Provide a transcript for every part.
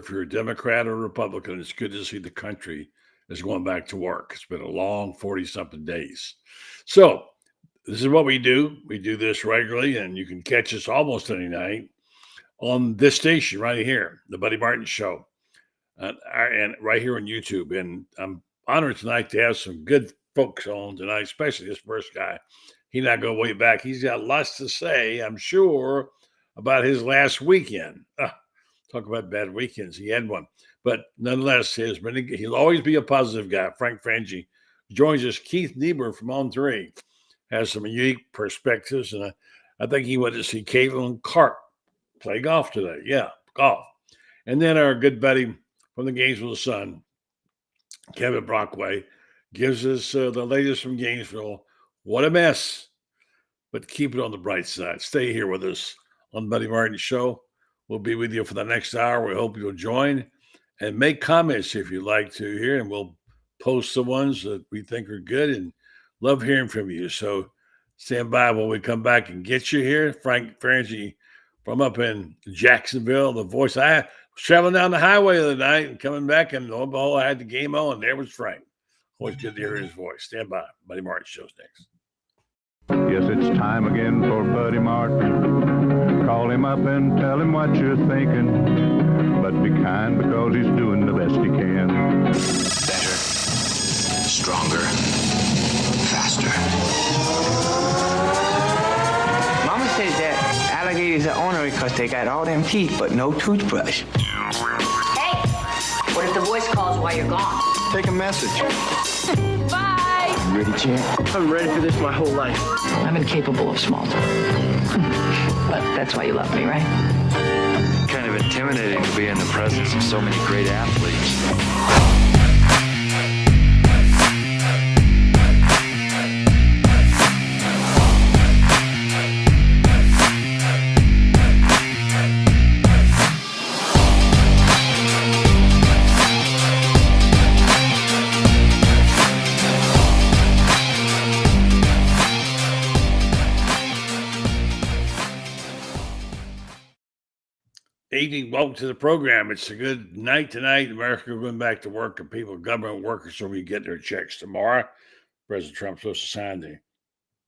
if you're a Democrat or Republican, it's good to see the country is going back to work. It's been a long 40-something days. So this is what we do. We do this regularly, and you can catch us almost any night on this station right here, the Buddy Martin Show, and right here on YouTube. And I'm honored tonight to have some good folks on tonight, especially this first guy. He's not going way back. He's got lots to say, I'm sure, about his last weekend. Talk about bad weekends. He had one. But nonetheless, he'll always be a positive guy. Frangie joins us. Keith Neibuhr from On 3 has some unique perspectives. And I think he went to see Caitlin Clark play golf today. Yeah, golf. And then our good buddy from the Gainesville Sun, Kevin Brockway, gives us the latest from Gainesville. What a mess. But keep it on the bright side. Stay here with us on the Buddy Martin Show. We'll be with you for the next hour. We hope you'll join and make comments if you'd like to here, and we'll post the ones that we think are good and love hearing from you. So stand by when we come back and get you here. Frangie from up in Jacksonville, the voice. I was traveling down the highway the other night and coming back, and lo and behold, I had the game on. There was Frank. Always good to hear his voice. Stand by. Buddy Martin Show's next. Yes, it's time again for Buddy Martin. Call him up and tell him what you're thinking. But be kind because he's doing the best he can. Better, stronger, faster. Mama says that alligators are ornery because they got all them teeth but no toothbrush. Hey, what if the voice calls while you're gone? Take a message. Bye. You ready, champ? I'm ready for this my whole life. I'm incapable of small talk. But that's why you love me, right? Kind of intimidating to be in the presence of so many great athletes. Evening, welcome to the program. It's a good night tonight. America going back to work, and people, government workers, will be getting their checks tomorrow. President Trump's supposed to sign the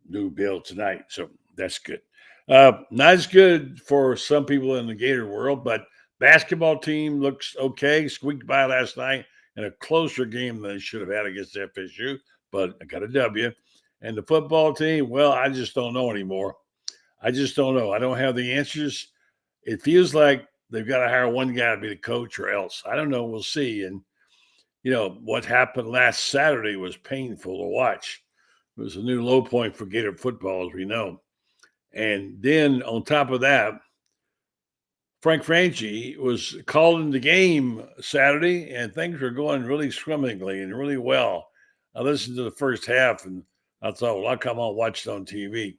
new bill tonight, so that's good. Not as good for some people in the Gator world, but basketball team looks okay. Squeaked by last night in a closer game than they should have had against FSU, but I got a W. And the football team, well, I just don't know anymore. I just don't know. I don't have the answers. It feels like they've got to hire one guy to be the coach or else. I don't know. We'll see. And, you know, what happened last Saturday was painful to watch. It was a new low point for Gator football, as we know. And then on top of that, Frangie was called in the game Saturday, and things were going really swimmingly and really well. I listened to the first half, and I thought, well, I'll come on and watch it on TV.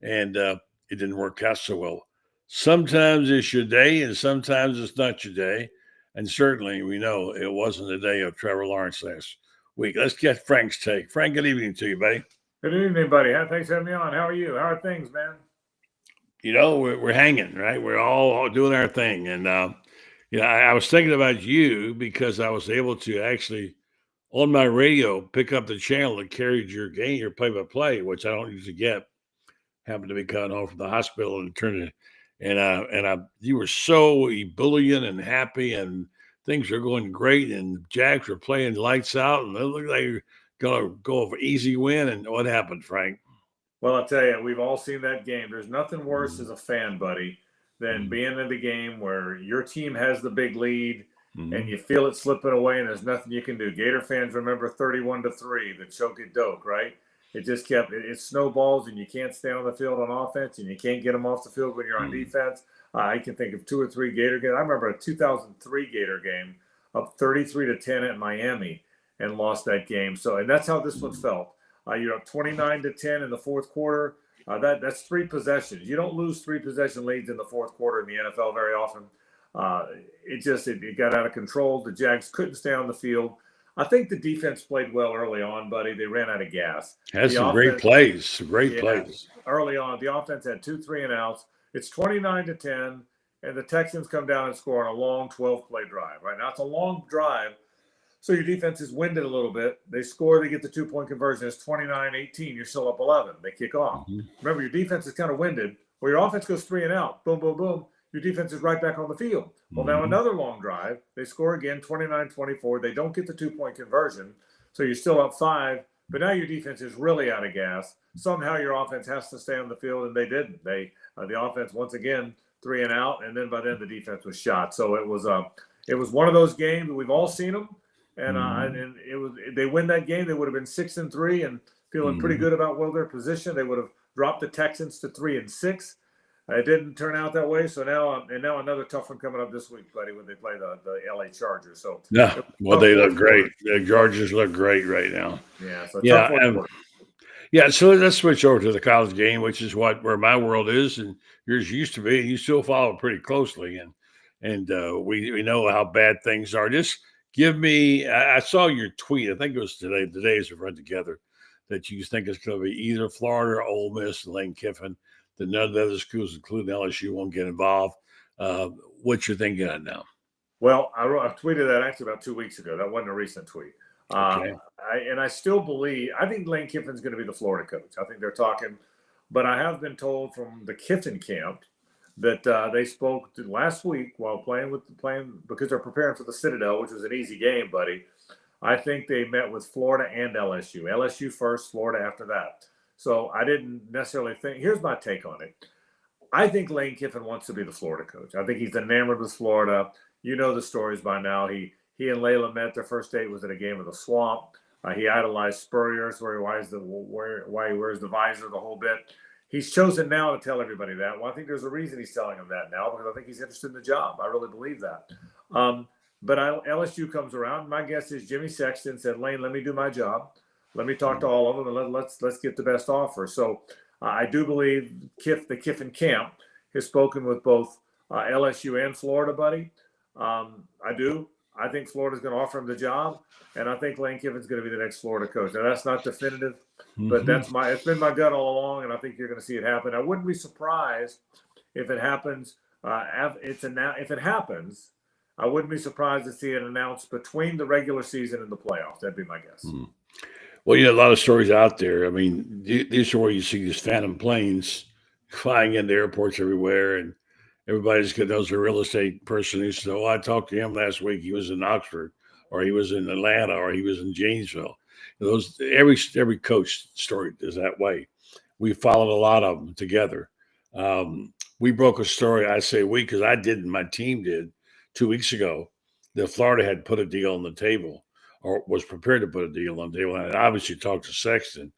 And it didn't work out so well. Sometimes it's your day, and sometimes it's not your day. And certainly we know it wasn't the day of Trevor Lawrence last week. Let's get Frank's take. Frank, good evening to you, buddy. Good evening, buddy. Thanks for having me on. How are you? How are things, man? You know, we're hanging, right? We're all doing our thing. And, you know, I was thinking about you because I was able to actually, on my radio, pick up the channel that carried your game, your play-by-play, which I don't usually get. Happened to be coming home from the hospital and turned it. And you were so ebullient and happy, and things are going great. And the Jags were playing lights out, and they look like you're going to go for easy win. And what happened, Frank? Well, I'll tell you, we've all seen that game. There's nothing worse as a fan, buddy, than being in the game where your team has the big lead and you feel it slipping away, and there's nothing you can do. Gator fans remember 31-3, the choke it doke, right? It just kept it snowballs, and you can't stand on the field on offense, and you can't get them off the field when you're on defense. I can think of 2 or 3 Gator games. I remember a 2003 Gator game up 33-10 at Miami and lost that game. So, and that's how this one felt. You're up 29-10 in the fourth quarter. That's 3 possessions. You don't lose 3 possession leads in the fourth quarter in the NFL very often. It got out of control. The Jags couldn't stay on the field. I think the defense played well early on, buddy. They ran out of gas. Had some great plays. Great plays. Early on, the offense had 2 3-and-outs. It's 29-10. and the Texans come down and score on a long 12-play drive. Right now, it's a long drive, so your defense is winded a little bit. They score, they get the 2-point conversion. It's 29-18. You're still up 11. They kick off. Remember, your defense is kind of winded. Well, your offense goes 3 and out. Boom, boom, boom. Your defense is right back on the field. Well, now another long drive. They score again, 29-24. They don't get the 2-point conversion, so you're still up 5. But now your defense is really out of gas. Somehow your offense has to stay on the field, and they didn't. The offense once again 3 and out, and then by then the defense was shot. So it was one of those games. We've all seen them, and they win that game. They would have been 6-3 and feeling pretty good about their position. They would have dropped the Texans to 3-6. It didn't turn out that way. So now another tough one coming up this week, buddy, when they play the LA Chargers. So yeah, well, they look great. The Chargers look great right now. Yeah, so yeah. So let's switch over to the college game, which is where my world is, and yours used to be. And you still follow it pretty closely, and we know how bad things are. Just give me. I saw your tweet. I think it was today. The days have run together. That you think it's going to be either Florida or Ole Miss and Lane Kiffin. That none of the other schools, including LSU, won't get involved. What you're thinking of now? Well, I tweeted that actually about 2 weeks ago. That wasn't a recent tweet. Okay. I still believe – I think Lane Kiffin's going to be the Florida coach. I think they're talking – but I have been told from the Kiffin camp that they spoke last week while playing because they're preparing for the Citadel, which was an easy game, buddy. I think they met with Florida and LSU. LSU first, Florida after that. So I didn't necessarily think – here's my take on it. I think Lane Kiffin wants to be the Florida coach. I think he's enamored with Florida. You know the stories by now. He and Layla met. Their first date was at a game of the Swamp. He idolized Spurrier, why he wears the visor, the whole bit. He's chosen now to tell everybody that. Well, I think there's a reason he's telling them that now because I think he's interested in the job. I really believe that. But LSU comes around. My guess is Jimmy Sexton said, Lane, let me do my job. Let me talk to all of them, and let's get the best offer. So I do believe the Kiffin camp has spoken with both LSU and Florida, buddy. I do. I think Florida's going to offer him the job, and I think Lane Kiffin's going to be the next Florida coach. Now, that's not definitive, but it's been my gut all along, and I think you're going to see it happen. I wouldn't be surprised if it happens. If it happens, I wouldn't be surprised to see it announced between the regular season and the playoffs. That'd be my guess. Well, a lot of stories out there. I mean, these are where you see these phantom planes flying into airports everywhere, and everybody's got those. A real estate person who said, "Oh, I talked to him last week. He was in Oxford, or he was in Atlanta, or he was in Janesville." Every coach story is that way. We followed a lot of them together. We broke a story. I say we because I didn't. My team did 2 weeks ago. That Florida had put a deal on the table, or was prepared to put a deal on the table. And I obviously talked to Sexton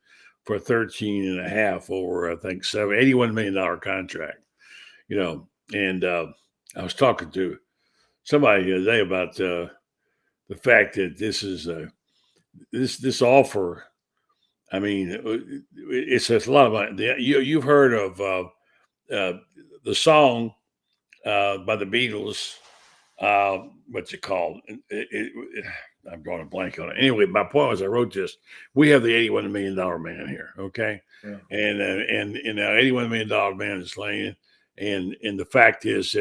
for 13.5 over, I think, $81 million contract, and I was talking to somebody the other day about the fact that this is this offer. I mean, it's a lot of money. You've heard of the song by the Beatles, what's it called? I'm drawing a blank on it. Anyway, my point was I wrote this. We have the $81 million man here, okay? Yeah. And our $81 million man is Lane. And the fact is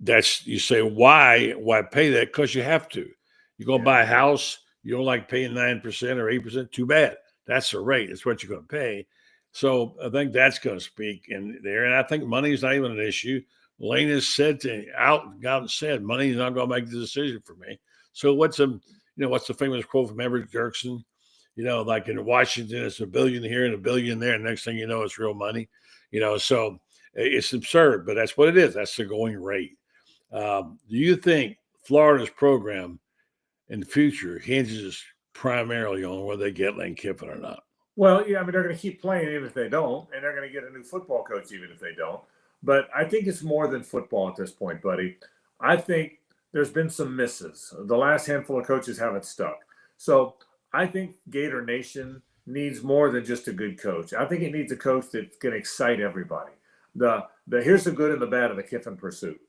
that's you say, why pay that? Because you have to. You're going to buy a house. You don't like paying 9% or 8%. Too bad. That's the rate. That's what you're going to pay. So I think that's going to speak in there. And I think money is not even an issue. Lane has said out and said, money is not going to make the decision for me. So what's the famous quote from Everett Dirksen? Like in Washington, it's $1 billion here and $1 billion there. And next thing you know, it's real money. So it's absurd, but that's what it is. That's the going rate. Do you think Florida's program in the future hinges primarily on whether they get Lane Kiffin or not? Well, yeah, I mean, they're going to keep playing even if they don't, and they're going to get a new football coach even if they don't. But I think it's more than football at this point, buddy. I think there's been some misses. The last handful of coaches haven't stuck. So I think Gator Nation needs more than just a good coach. I think it needs a coach that's going to excite everybody. Here's the good and the bad of the Kiffin pursuit.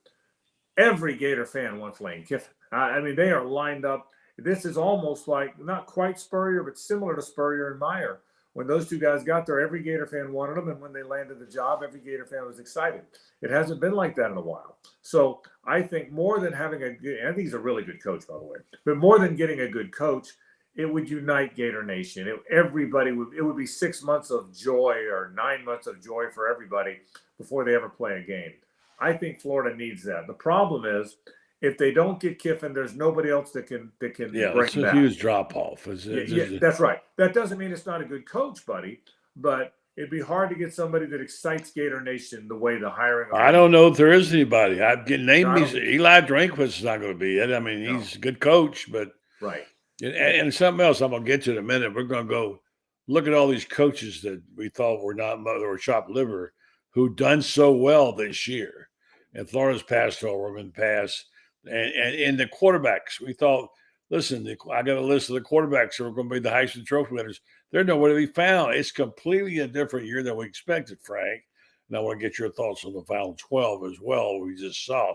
Every Gator fan wants Lane Kiffin. I mean, they are lined up. This is almost like, not quite Spurrier, but similar to Spurrier and Meyer, when those two guys got there, every Gator fan wanted them. And when they landed the job, every Gator fan was excited. It hasn't been like that in a while. So I think more than having I think he's a really good coach, by the way, but more than getting a good coach, it would unite Gator Nation. It would be 6 months of joy or 9 months of joy for everybody before they ever play a game. I think Florida needs that. The problem is, if they don't get Kiffin, there's nobody else that can bring it's a back. huge drop off. That's right. That doesn't mean it's not a good coach, buddy, but it'd be hard to get somebody that excites Gator Nation the way the hiring. I don't know if there is anybody. I'm getting named. Eli Drinkwitz is not going to be it. I mean, he's a good coach, but right. And something else I'm going to get to in a minute. We're going to go look at all these coaches that we thought were not or chopped liver who done so well this year. And Florida's passed over them in the past. And the quarterbacks, we thought, listen, I got a list of the quarterbacks who are going to be the Heisman Trophy winners. They're nowhere to be found. It's completely a different year than we expected, Frank. And I want to get your thoughts on the final 12 as well, we just saw.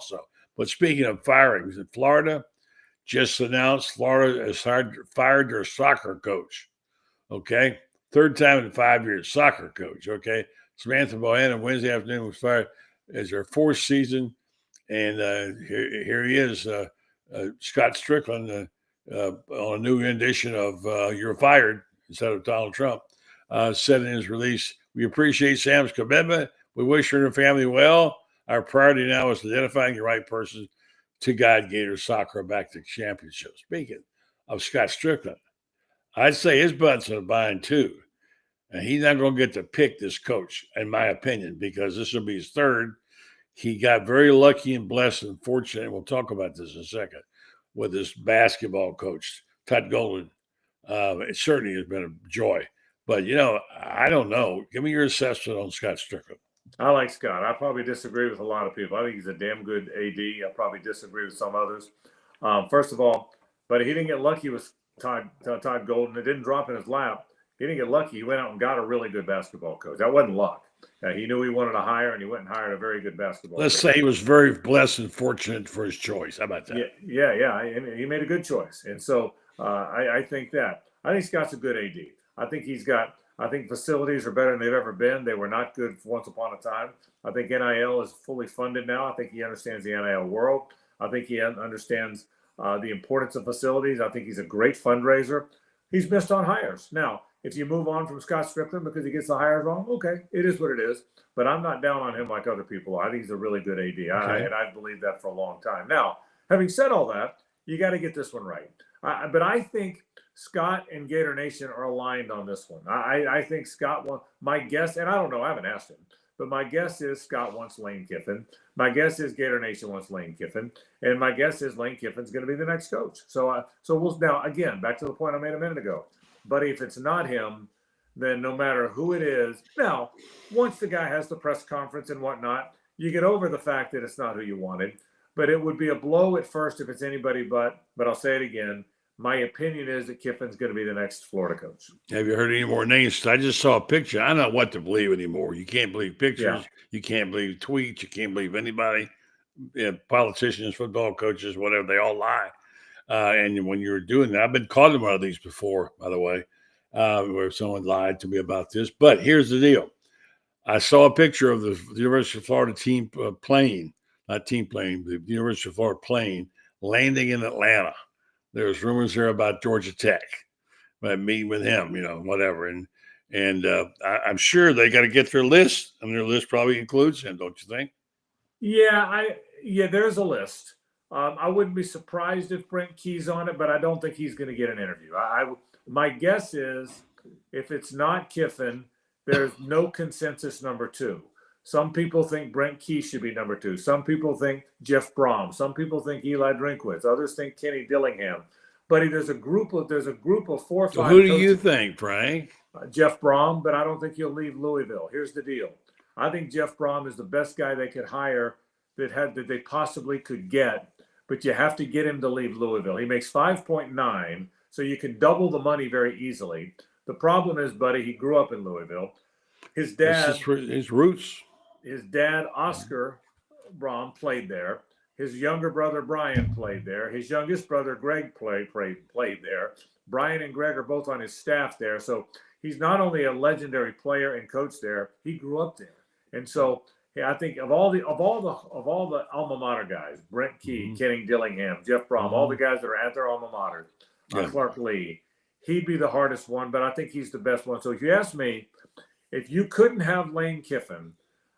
But speaking of firings, in Florida, just announced Florida has fired their soccer coach. Okay? Third time in 5 years, soccer coach. Okay? Samantha Bohannon Wednesday afternoon was fired as their fourth season. And here he is, Scott Strickland, on a new edition of You're Fired instead of Donald Trump, said in his release, "We appreciate Sam's commitment. We wish her and her family well. Our priority now is identifying the right person to guide Gator soccer back to the championship." Speaking of Scott Strickland, I'd say his butt's in a bind too. And he's not going to get to pick this coach, in my opinion, because this will be his third. He got very lucky and blessed and fortunate, and we'll talk about this in a second, with his basketball coach, Todd Golden. It certainly has been a joy. But, I don't know. Give me your assessment on Scott Strickland. I like Scott. I probably disagree with a lot of people. I think he's a damn good AD. I probably disagree with some others. First of all, but he didn't get lucky with Todd Golden. It didn't drop in his lap. He didn't get lucky. He went out and got a really good basketball coach. That wasn't luck. He knew he wanted to hire, and he went and hired a very good basketball Let's coach. say he was very blessed and fortunate for his choice. How about that? Yeah. He made a good choice. And so I think that. I think Scott's a good AD. I think facilities are better than they've ever been. They were not good once upon a time. I think NIL is fully funded now. I think he understands the NIL world. I think he understands the importance of facilities. I think he's a great fundraiser. He's missed on hires. Now, if you move on from Scott Strickland because he gets the hires wrong, okay, it is what it is. But I'm not down on him like other people are. I think he's a really good AD, and I've believed that for a long time. Now, having said all that, you got to get this one right. But I think Scott and Gator Nation are aligned on this one. I think Scott wants, my guess, and I don't know, I haven't asked him, but my guess is Scott wants Lane Kiffin. My guess is Gator Nation wants Lane Kiffin. And my guess is Lane Kiffin's going to be the next coach. So we'll now, again, back to the point I made a minute ago. Buddy, if it's not him, then no matter who it is, now, once the guy has the press conference and whatnot, you get over the fact that it's not who you wanted. But it would be a blow at first if it's anybody but I'll say it again. My opinion is that Kiffin's going to be the next Florida coach. Have you heard any more names? I just saw a picture. I don't know what to believe anymore. You can't believe pictures. Yeah. You can't believe tweets. You can't believe anybody. Politicians, football coaches, whatever, they all lie. And when you're doing that, I've been caught in one of these before, by the way, where someone lied to me about this. But here's the deal. I saw a picture of the University of Florida team plane, not team plane, the University of Florida plane landing in Atlanta. There's rumors there about Georgia Tech, meeting with him, whatever. And I'm sure they got to get their list, and their list probably includes him, don't you think? Yeah, there's a list. I wouldn't be surprised if Brent Key's on it, but I don't think he's going to get an interview. My guess is if it's not Kiffin, there's no consensus number two. Some people think Brent Key should be number two. Some people think Jeff Brom. Some people think Eli Drinkwitz. Others think Kenny Dillingham. But there's a group of 4 or 5. So who do you think, Frank? Jeff Brom, but I don't think he'll leave Louisville. Here's the deal. I think Jeff Brom is the best guy they could hire that they possibly could get, but you have to get him to leave Louisville. He makes 5.9, so you can double the money very easily. The problem is, buddy, he grew up in Louisville. His dad, his roots. His dad, Oscar Brom, played there. His younger brother, Brian, played there. His youngest brother, Greg, played there. Brian and Greg are both on his staff there. So he's not only a legendary player and coach there, he grew up there. And so I think of all the alma mater guys, Brent Key, Kenny Dillingham, Jeff Brom, all the guys that are at their alma mater, Clark Lee, he'd be the hardest one, but I think he's the best one. So if you ask me, if you couldn't have Lane Kiffin,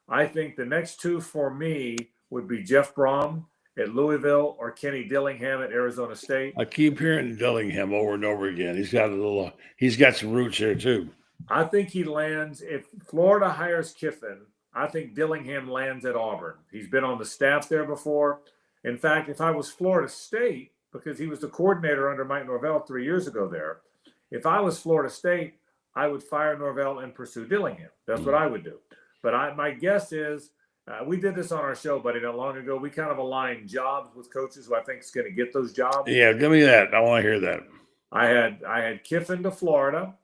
I think the next two for me would be Jeff Brom at Louisville or Kenny Dillingham at Arizona State. I keep hearing Dillingham over and over again. He's got some roots here too. I think he lands, if Florida hires Kiffin, I think Dillingham lands at Auburn. He's been on the staff there before. In fact, if I was Florida State, because he was the coordinator under Mike Norvell 3 years ago there, if I was Florida State, I would fire Norvell and pursue Dillingham. That's what I would do. But my guess is, we did this on our show, buddy, not long ago. We kind of aligned jobs with coaches who I think is going to get those jobs. Yeah, give me that. I want to hear that. I had Kiffin to Florida.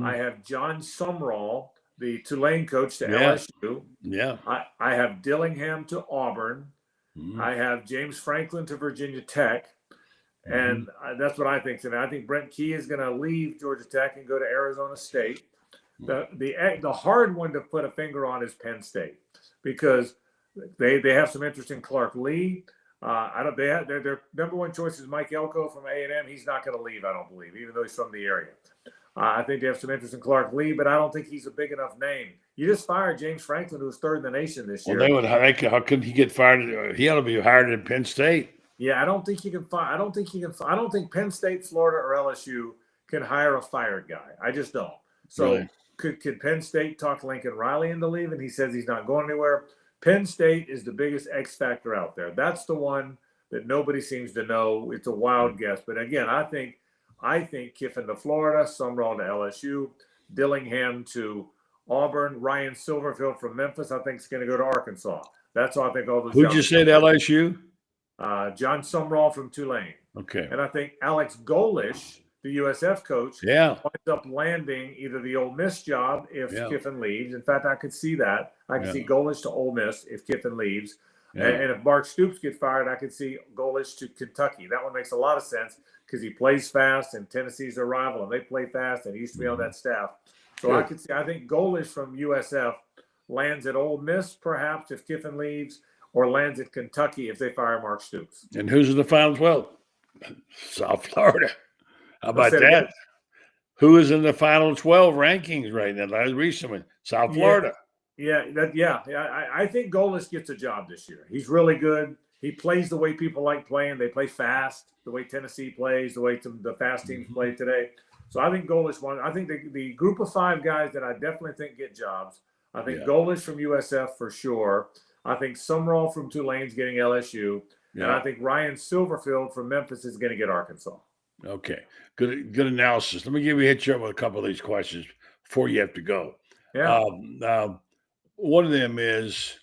I have John Sumrall, the Tulane coach, to LSU. Yeah. I have Dillingham to Auburn. I have James Franklin to Virginia Tech. And that's what I think. And I think Brent Key is going to leave Georgia Tech and go to Arizona State. The hard one to put a finger on is Penn State, because they have some interest in Clark Lee. Their number one choice is Mike Elko from A&M. He's not going to leave, I don't believe, even though he's from the area. I think they have some interest in Clark Lee, but I don't think he's a big enough name. You just fired James Franklin, who was third in the nation this year. How could he get fired? He ought to be hired at Penn State. Yeah, I don't think he can fire. I don't think Penn State, Florida, or LSU can hire a fired guy. I just don't. So Really? Could Penn State talk Lincoln Riley into leaving? He says he's not going anywhere. Penn State is the biggest X factor out there. That's the one that nobody seems to know. It's a wild guess. But again, I think Kiffin to Florida, Sumrall to LSU, Dillingham to Auburn, Ryan Silverfield from Memphis, I think is going to go to Arkansas. That's all I think all those. Who'd you say to LSU? John Sumrall from Tulane. Okay. And I think Alex Golish, the USF coach, winds up landing either the Ole Miss job if Kiffin leaves. In fact, I could see that. I could see Golish to Ole Miss if Kiffin leaves. And if Mark Stoops gets fired, I could see Golish to Kentucky. That one makes a lot of sense because he plays fast and Tennessee's their rival and they play fast and he used to be on that staff. So I think Golish from USF lands at Ole Miss perhaps if Kiffin leaves, or lands at Kentucky if they fire Mark Stoops. And who's in the Final 12? South Florida. How about that? Who is in the Final 12 rankings right now? That was recently. South Florida. I think Golish gets a job this year. He's really good. He plays the way people like playing. They play fast, the way Tennessee plays, the way the fast teams play today. So I think Golish won. I think the group of five guys that I definitely think get jobs. I think Golish from USF for sure. I think Sumrall from Tulane's getting LSU. And I think Ryan Silverfield from Memphis is going to get Arkansas. Okay. Good analysis. Let me hit you up with a couple of these questions before you have to go. Yeah. One of them is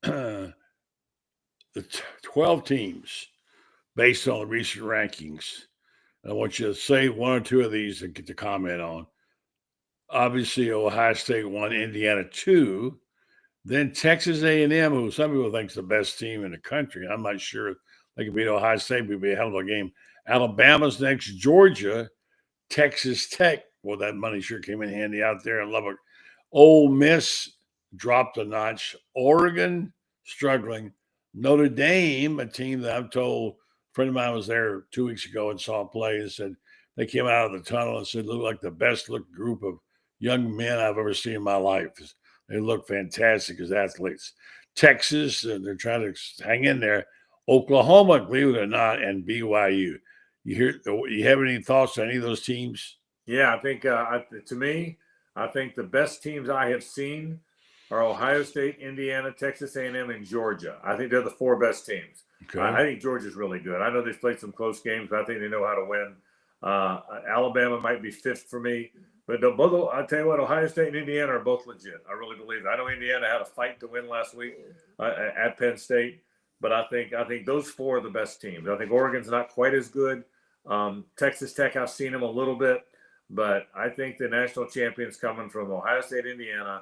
the 12 teams based on the recent rankings. I want you to say one or two of these and get to comment on. Obviously, Ohio State 1, Indiana 2. Then Texas A&M, who some people think is the best team in the country. I'm not sure they could beat Ohio State. Would be a hell of a game. Alabama's next, Georgia, Texas Tech. Well, that money sure came in handy out there in Lubbock. Ole Miss dropped a notch. Oregon struggling. Notre Dame, a team that I'm told, a friend of mine was there 2 weeks ago and saw play and said they came out of the tunnel and said looked like the best looking group of young men I've ever seen in my life. They look fantastic as athletes. Texas, they're trying to hang in there. Oklahoma, believe it or not, and BYU. You have any thoughts on any of those teams? Yeah, I think to me, I think the best teams I have seen are Ohio State, Indiana, Texas A&M, and Georgia. I think they're the four best teams. Okay. I think Georgia's really good. I know they've played some close games, but I think they know how to win. Alabama might be fifth for me. But I'll tell you what, Ohio State and Indiana are both legit. I really believe that. I know Indiana had a fight to win last week at Penn State, but I think those four are the best teams. I think Oregon's not quite as good. Texas Tech, I've seen them a little bit, but I think the national champions coming from Ohio State, Indiana,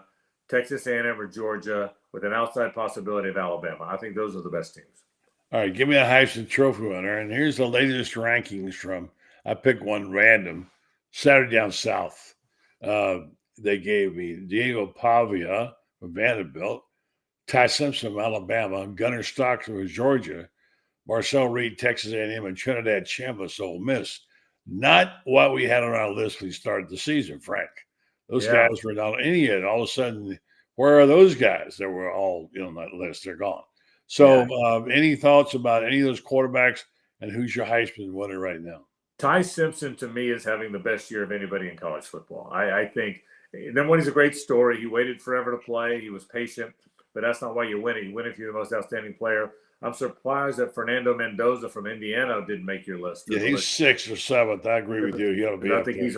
Texas A&M, or Georgia, with an outside possibility of Alabama. I think those are the best teams. All right, give me a Heisman Trophy winner, and here's the latest rankings from. I picked one random. Saturday Down South. They gave me Diego Pavia from Vanderbilt, Ty Simpson from Alabama, Gunnar Stockton from Georgia, Marcel Reed, Texas A&M, and Trinidad Chambliss, Ole Miss. Not what we had on our list when we started the season, Frank. Those guys were not any yet. All of a sudden, where are those guys that were all on that list? They're gone. So any thoughts about any of those quarterbacks and who's your Heisman winner right now? Ty Simpson, to me, is having the best year of anybody in college football. I think number one, he's a great story. He waited forever to play. He was patient, but that's not why you win it. You win if you're the most outstanding player. I'm surprised that Fernando Mendoza from Indiana didn't make your list. Yeah, he's 6th or 7th. I agree with you. I think he's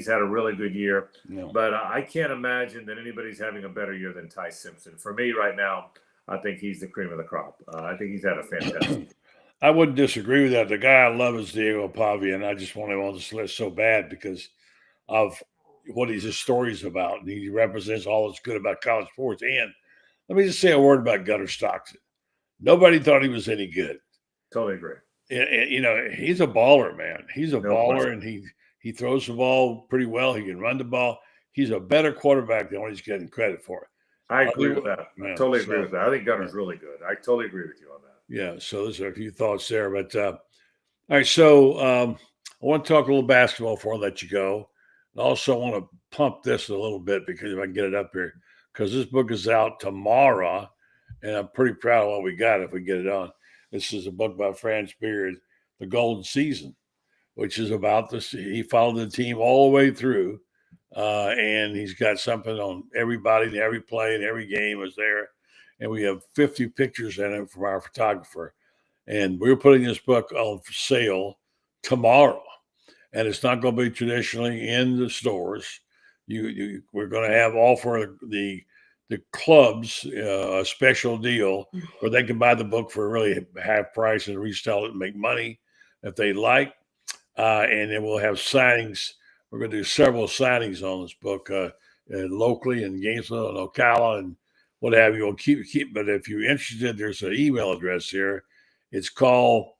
had a really good year. No. But I can't imagine that anybody's having a better year than Ty Simpson. For me right now, I think he's the cream of the crop. I think he's had a fantastic. I wouldn't disagree with that. The guy I love is Diego Pavia, and I just want him on this list so bad because of what his story's about. And he represents all that's good about college sports. And let me just say a word about Gunnar Stockton. Nobody thought he was any good. Totally agree. He's a baller, man. He's a baller, and he throws the ball pretty well. He can run the ball. He's a better quarterback than what he's getting credit for. I agree with that. I totally agree with that. I think Gunnar's really good. I totally agree with you on that. Yeah, so there's a few thoughts there. But all right, so I want to talk a little basketball before I let you go. I also want to pump this a little bit because if I can get it up here, because this book is out tomorrow. And I'm pretty proud of what we got if we get it on. This is a book by Franz Beard, The Golden Season, which is about this. He followed the team all the way through, and he's got something on everybody, and every play, and every game was there. And we have 50 pictures in it from our photographer. And we're putting this book on for sale tomorrow. And it's not going to be traditionally in the stores. We're going to have all for the clubs a special deal where they can buy the book for really half price and resell it and make money if they like. And then we'll have signings. We're going to do several signings on this book locally in Gainesville and Ocala and what have you. We'll keep. But if you're interested, there's an email address here. It's called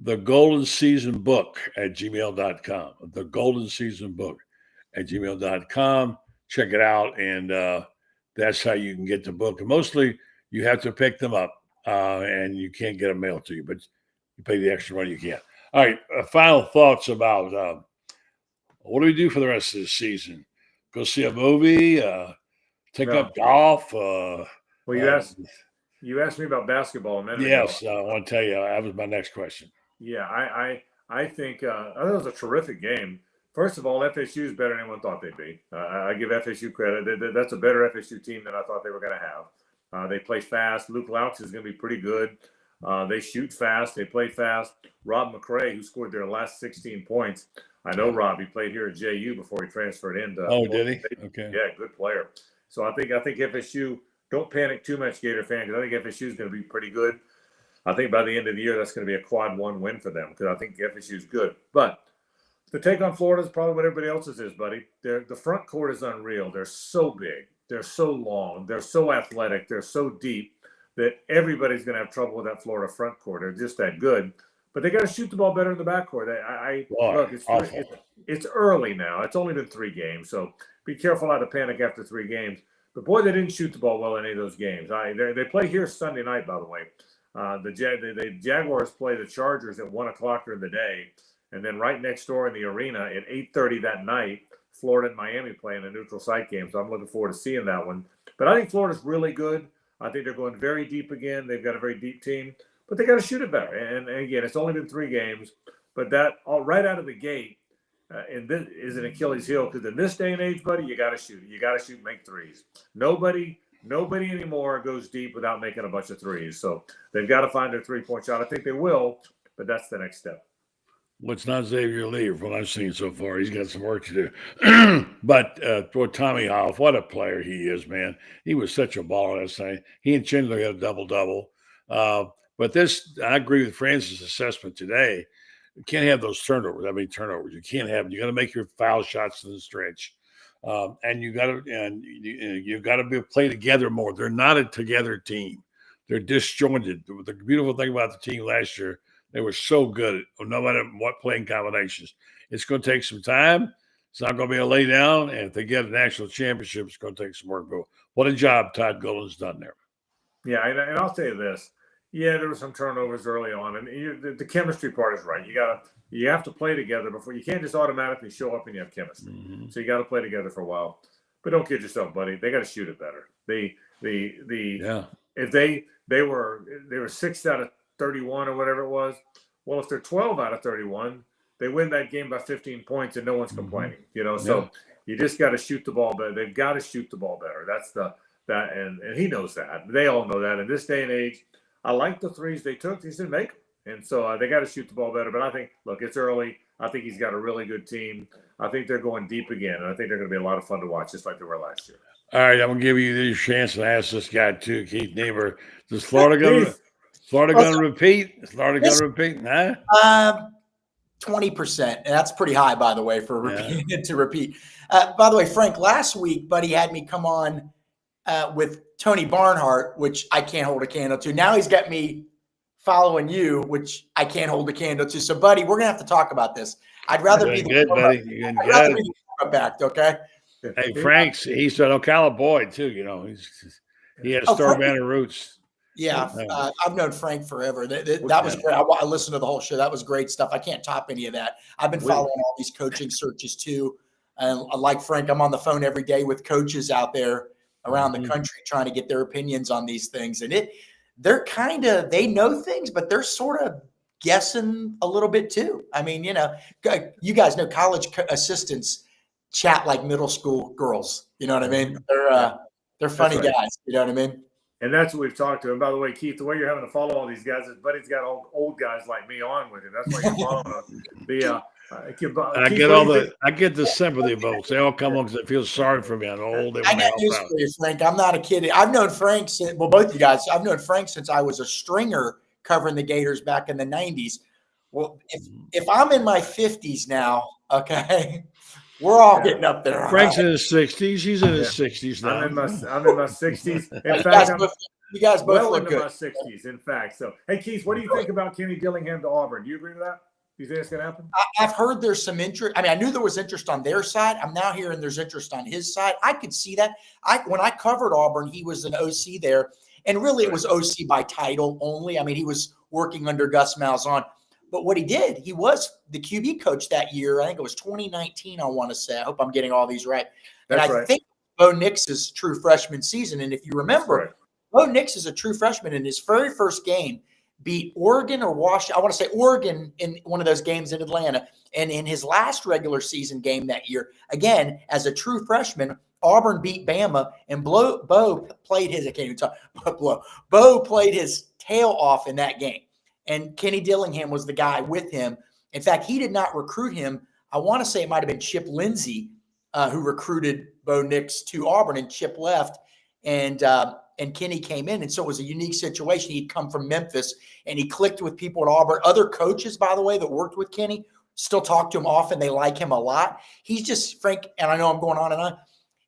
The Golden Season Book at gmail.com. The Golden Season Book at gmail.com. Check it out. And that's how you can get the book. And mostly you have to pick them up and you can't get them mailed to you, but you pay the extra money you can. All right. Final thoughts about what do we do for the rest of the season? Go see a movie, take up golf. Well, you asked me about basketball a minute ago. Yes. I want to tell you, that was my next question. Yeah. I think I thought it was a terrific game. First of all, FSU is better than anyone thought they'd be. I give FSU credit. That's a better FSU team than I thought they were going to have. They play fast. Luke Laux is going to be pretty good. They shoot fast. They play fast. Rob McCray, who scored their last 16 points. I know Rob. He played here at JU before he transferred into. Oh, did he? Okay. Yeah, good player. So I think FSU. Don't panic too much, Gator fan, because I think FSU is going to be pretty good. I think by the end of the year, that's going to be a quad 1 win for them because I think FSU is good. But the take on Florida is probably what everybody else's is, buddy. The front court is unreal. They're so big. They're so long. They're so athletic. They're so deep that everybody's going to have trouble with that Florida front court. They're just that good. But they got to shoot the ball better in the backcourt. Look, it's early now. It's only been 3 games, so be careful not to panic after 3 games. But, boy, they didn't shoot the ball well in any of those games. They play here Sunday night, by the way. The Jaguars play the Chargers at 1 o'clock during the day. And then right next door in the arena at 8:30 that night, Florida and Miami play in a neutral site game. So I'm looking forward to seeing that one. But I think Florida's really good. I think they're going very deep again. They've got a very deep team. But they got to shoot it better. And again, it's only been 3 games. But that right out of the gate and this is an Achilles heel because in this day and age, buddy, you got to shoot. You got to shoot, make threes. Nobody anymore goes deep without making a bunch of threes. So they've got to find their 3-point shot. I think they will, but that's the next step. Well, it's not Xavier Lee from what I've seen so far. He's got some work to do. But for Tommy Hoff, what a player he is, man. He was such a baller last night. He and Chandler had a double-double. But this, I agree with Francis' assessment today. You can't have those turnovers. I mean, turnovers. You can't have them. You got to make your foul shots in the stretch, and you got to play together more. They're not a together team. They're disjointed. The beautiful thing about the team last year, they were so good, no matter what playing combinations. It's going to take some time. It's not going to be a lay down. And if they get a national championship, it's going to take some work. But what a job Todd Golden's done there. Yeah, and I'll say this. Yeah, there were some turnovers early on, and the chemistry part is right. You have to play together before you can't just automatically show up and you have chemistry. Mm-hmm. So you got to play together for a while. But don't kid yourself, buddy. They got to shoot it better. If they were 6 out of 31 or whatever it was. Well, if they're 12 out of 31, they win that game by 15 points and no one's complaining. So you just got to shoot the ball better. They've got to shoot the ball better. That's and he knows that. They all know that in this day and age. I like the threes they took. They didn't make them. And so they got to shoot the ball better. But I think, look, it's early. I think he's got a really good team. I think they're going deep again. And I think they're going to be a lot of fun to watch, just like they were last year. All right, I'm going to give you this chance to ask this guy too, Keith Neibuhr. Does Florida going to repeat? Is Florida going to repeat? Nah? 20%. And that's pretty high, by the way, for to repeat. By the way, Frank, last week, Buddy had me come on with Tony Barnhart, which I can't hold a candle to. Now he's got me following you, which I can't hold a candle to. So, Buddy, we're going to have to talk about this. I'd rather be the quarterback, okay? Hey, Frank's he's an Ocala boy too. He has Star-Banner roots. Yeah, I've known Frank forever. That was great. I listened to the whole show. That was great stuff. I can't top any of that. I've been following all these coaching searches too, and like Frank, I'm on the phone every day with coaches out there around the country trying to get their opinions on these things. And they know things, but they're sort of guessing a little bit too. I mean, you guys know college assistants chat like middle school girls. You know what I mean? They're funny guys. You know what I mean? And that's what we've talked to. And by the way, Keith, the way you're having to follow all these guys is Buddy's got old guys like me on with him. That's why you're following I get the sympathy votes. They all come on because they feel sorry for me. I'm old. I got news for you, Frank. I'm not a kid. I've known Frank since, both you guys, I've known Frank since I was a stringer covering the Gators back in the 90s. Well, if I'm in my 50s now, okay, we're all getting up there. Frank's in his 60s. He's in his 60s now. I'm in my 60s. In fact, you guys both look into good. My 60s, in fact. So, hey, Keith, what do you think about Kenny Dillingham to Auburn? Do you agree with that? Do you think it's going to happen? I've heard there's some interest. I mean, I knew there was interest on their side. I'm now hearing there's interest on his side. I could see that. When I covered Auburn, he was an OC there. And really, it was OC by title only. I mean, he was working under Gus Malzahn. But what he did, he was the QB coach that year. I think it was 2019, I want to say. I hope I'm getting all these right. I think Bo Nix's true freshman season. And if you remember, Bo Nix is a true freshman in his very first game, beat Oregon or Washington. I want to say Oregon in one of those games in Atlanta. And in his last regular season game that year, again, as a true freshman, Auburn beat Bama, and Bo played his – I can't even talk – Bo played his tail off in that game. And Kenny Dillingham was the guy with him. In fact, he did not recruit him. I want to say it might have been Chip Lindsey who recruited Bo Nix to Auburn, and Chip left, and Kenny came in. And so it was a unique situation. He'd come from Memphis, and he clicked with people at Auburn. Other coaches, by the way, that worked with Kenny still talk to him often. They like him a lot. He's just, Frank, and I know I'm going on and on.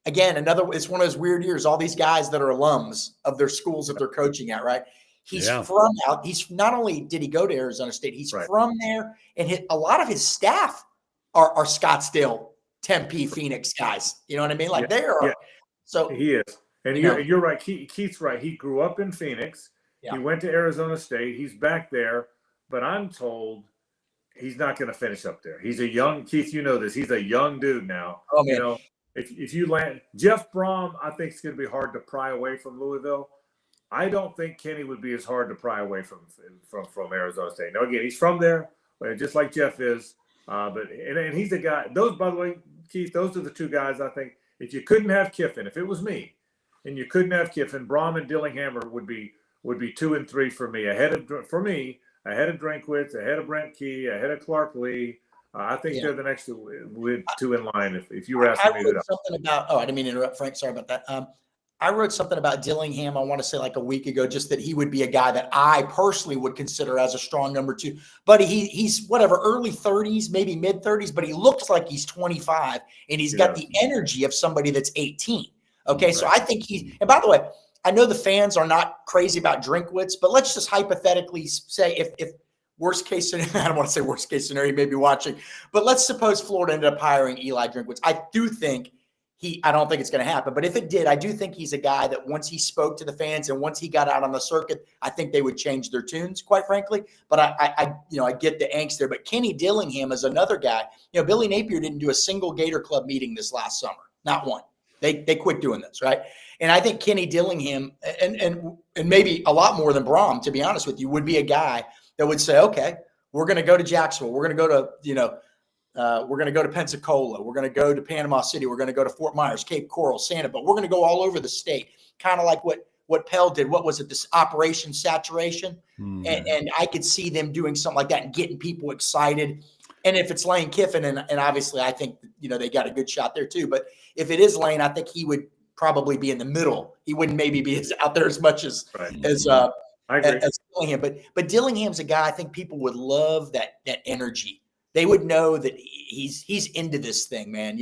Again, it's one of those weird years. All these guys that are alums of their schools that they're coaching at, right? He's not only did he go to Arizona State, he's from there, and a lot of his staff are Scottsdale, Tempe, Phoenix guys. You know what I mean? Like they are. So he is, and you're right. Keith's right. He grew up in Phoenix. Yeah. He went to Arizona State. He's back there, but I'm told he's not going to finish up there. He's a young Keith. You know this. He's a young dude now. Oh man. If you land Jeff Brom, I think it's going to be hard to pry away from Louisville. I don't think Kenny would be as hard to pry away from Arizona State. Now, again, he's from there, just like Jeff is. But he's a guy. Those, by the way, Keith, those are the two guys I think. If you couldn't have Kiffin, if it was me, and you couldn't have Kiffin, Brom and Dillingham would be 2 and 3 for me. Ahead of Drinkwitz, ahead of Brent Key, ahead of Clark Lee. I think they're the next two in line. If you were asking me that. Something about. Oh, I didn't mean to interrupt, Frank. Sorry about that. I wrote something about Dillingham, I want to say like a week ago, just that he would be a guy that I personally would consider as a strong number 2. But he's whatever, early 30s, maybe mid 30s, but he looks like he's 25, and he's got the energy of somebody that's 18. Okay, so I think and by the way, I know the fans are not crazy about Drinkwitz, but let's just hypothetically say if worst case scenario, I don't want to say worst case scenario, you may be watching, but let's suppose Florida ended up hiring Eli Drinkwitz. I do think I don't think it's going to happen, but if it did, I do think he's a guy that once he spoke to the fans and once he got out on the circuit, I think they would change their tunes, quite frankly. But I get the angst there. But Kenny Dillingham is another guy. Billy Napier didn't do a single Gator Club meeting this last summer, not one. They quit doing this, right? And I think Kenny Dillingham and maybe a lot more than Brom, to be honest with you, would be a guy that would say, okay, we're going to go to Jacksonville. We're going to go to, we're going to go to Pensacola. We're going to go to Panama City. We're going to go to Fort Myers, Cape Coral, Santa, but we're going to go all over the state, kind of like what Pell did. What was it? This Operation Saturation. Mm-hmm. And I could see them doing something like that and getting people excited. And if it's Lane Kiffin, and obviously I think, they got a good shot there too, but if it is Lane, I think he would probably be in the middle. He wouldn't maybe be out there as much as Dillingham, but Dillingham's a guy I think people would love that energy. They would know that he's into this thing, man,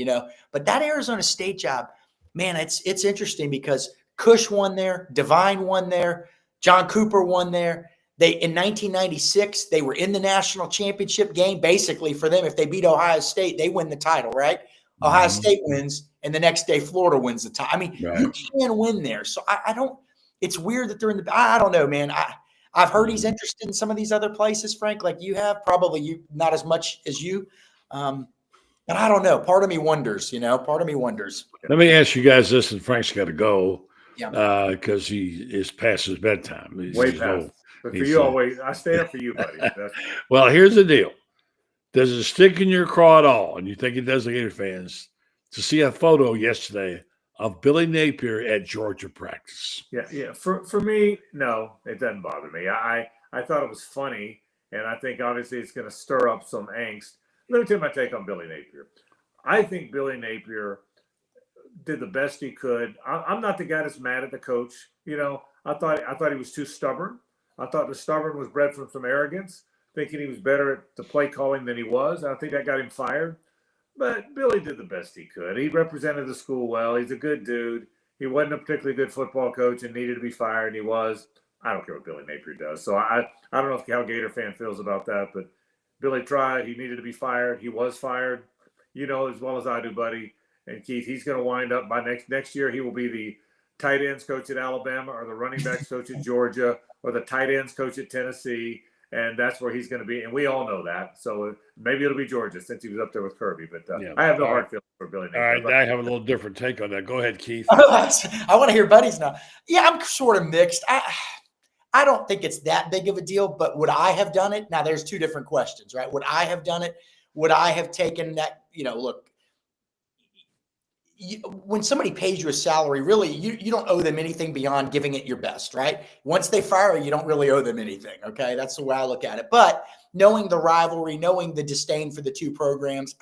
But that Arizona State job, man, it's interesting because Cush won there, Devine won there, John Cooper won there. In 1996, they were in the national championship game. Basically, for them, if they beat Ohio State, they win the title, right? Mm-hmm. Ohio State wins, and the next day Florida wins the title. I mean, right. You can win there. So I don't. It's weird that they're in the. I don't know, man. I've heard he's interested in some of these other places, Frank, like you have. Probably you not as much as you. But I don't know. Part of me wonders. Part of me wonders. Let me ask you guys this, and Frank's got to go. Yeah. Because he is past his bedtime. He's way past. But for you, always, I stay up for you, buddy. Well, here's the deal. Does it stick in your craw at all? And you think it does, the Gator fans, to see a photo yesterday of Billy Napier at Georgia practice? Yeah. For me, no, it doesn't bother me. I thought it was funny, and I think obviously it's going to stir up some angst. Let me tell you my take on Billy Napier. I think Billy Napier did the best he could. I'm not the guy that's mad at the coach. I thought he was too stubborn. I thought the stubborn was bred from some arrogance, thinking he was better at the play calling than he was. I think that got him fired. But Billy did the best he could. He represented the school well. He's a good dude. He wasn't a particularly good football coach and needed to be fired, and he was. I don't care what Billy Napier does. So I don't know how Gator fan feels about that, but Billy tried. He needed to be fired. He was fired. As well as I do, buddy. And Keith, he's going to wind up by next year. He will be the tight ends coach at Alabama or the running backs coach at Georgia or the tight ends coach at Tennessee. And that's where he's going to be. And we all know that. So maybe it'll be Georgia since he was up there with Kirby. But I have no hard feelings for Billy Napier. All right, I have a little different take on that. Go ahead, Keith. I want to hear Buddy's now. Yeah, I'm sort of mixed. I don't think it's that big of a deal, but would I have done it? Now, there's two different questions, right? Would I have done it? Would I have taken that? Look, when somebody pays you a salary, really, you don't owe them anything beyond giving it your best, right? Once they fire you, don't really owe them anything, okay? That's the way I look at it. But knowing the rivalry, knowing the disdain for the two programs,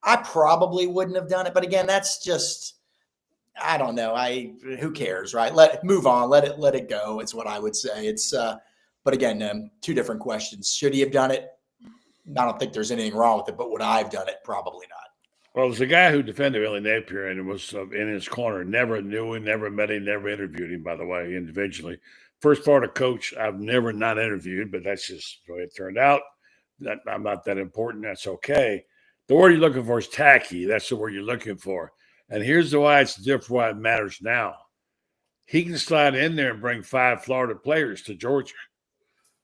I probably wouldn't have done it. But again, that's just, I don't know. Who cares, right? Move on. Let it go. It's what I would say. It's, but again, two different questions. Should he have done it? I don't think there's anything wrong with it, but would I have done it? Probably not. Well, there's a guy who defended Billy Napier and was in his corner. Never knew him, never met him, never interviewed him, by the way, individually. First Florida coach I've never not interviewed, but that's just the way it turned out. I'm not that important. That's okay. The word you're looking for is tacky. That's the word you're looking for. And here's why it's different, why it matters now. He can slide in there and bring 5 Florida players to Georgia,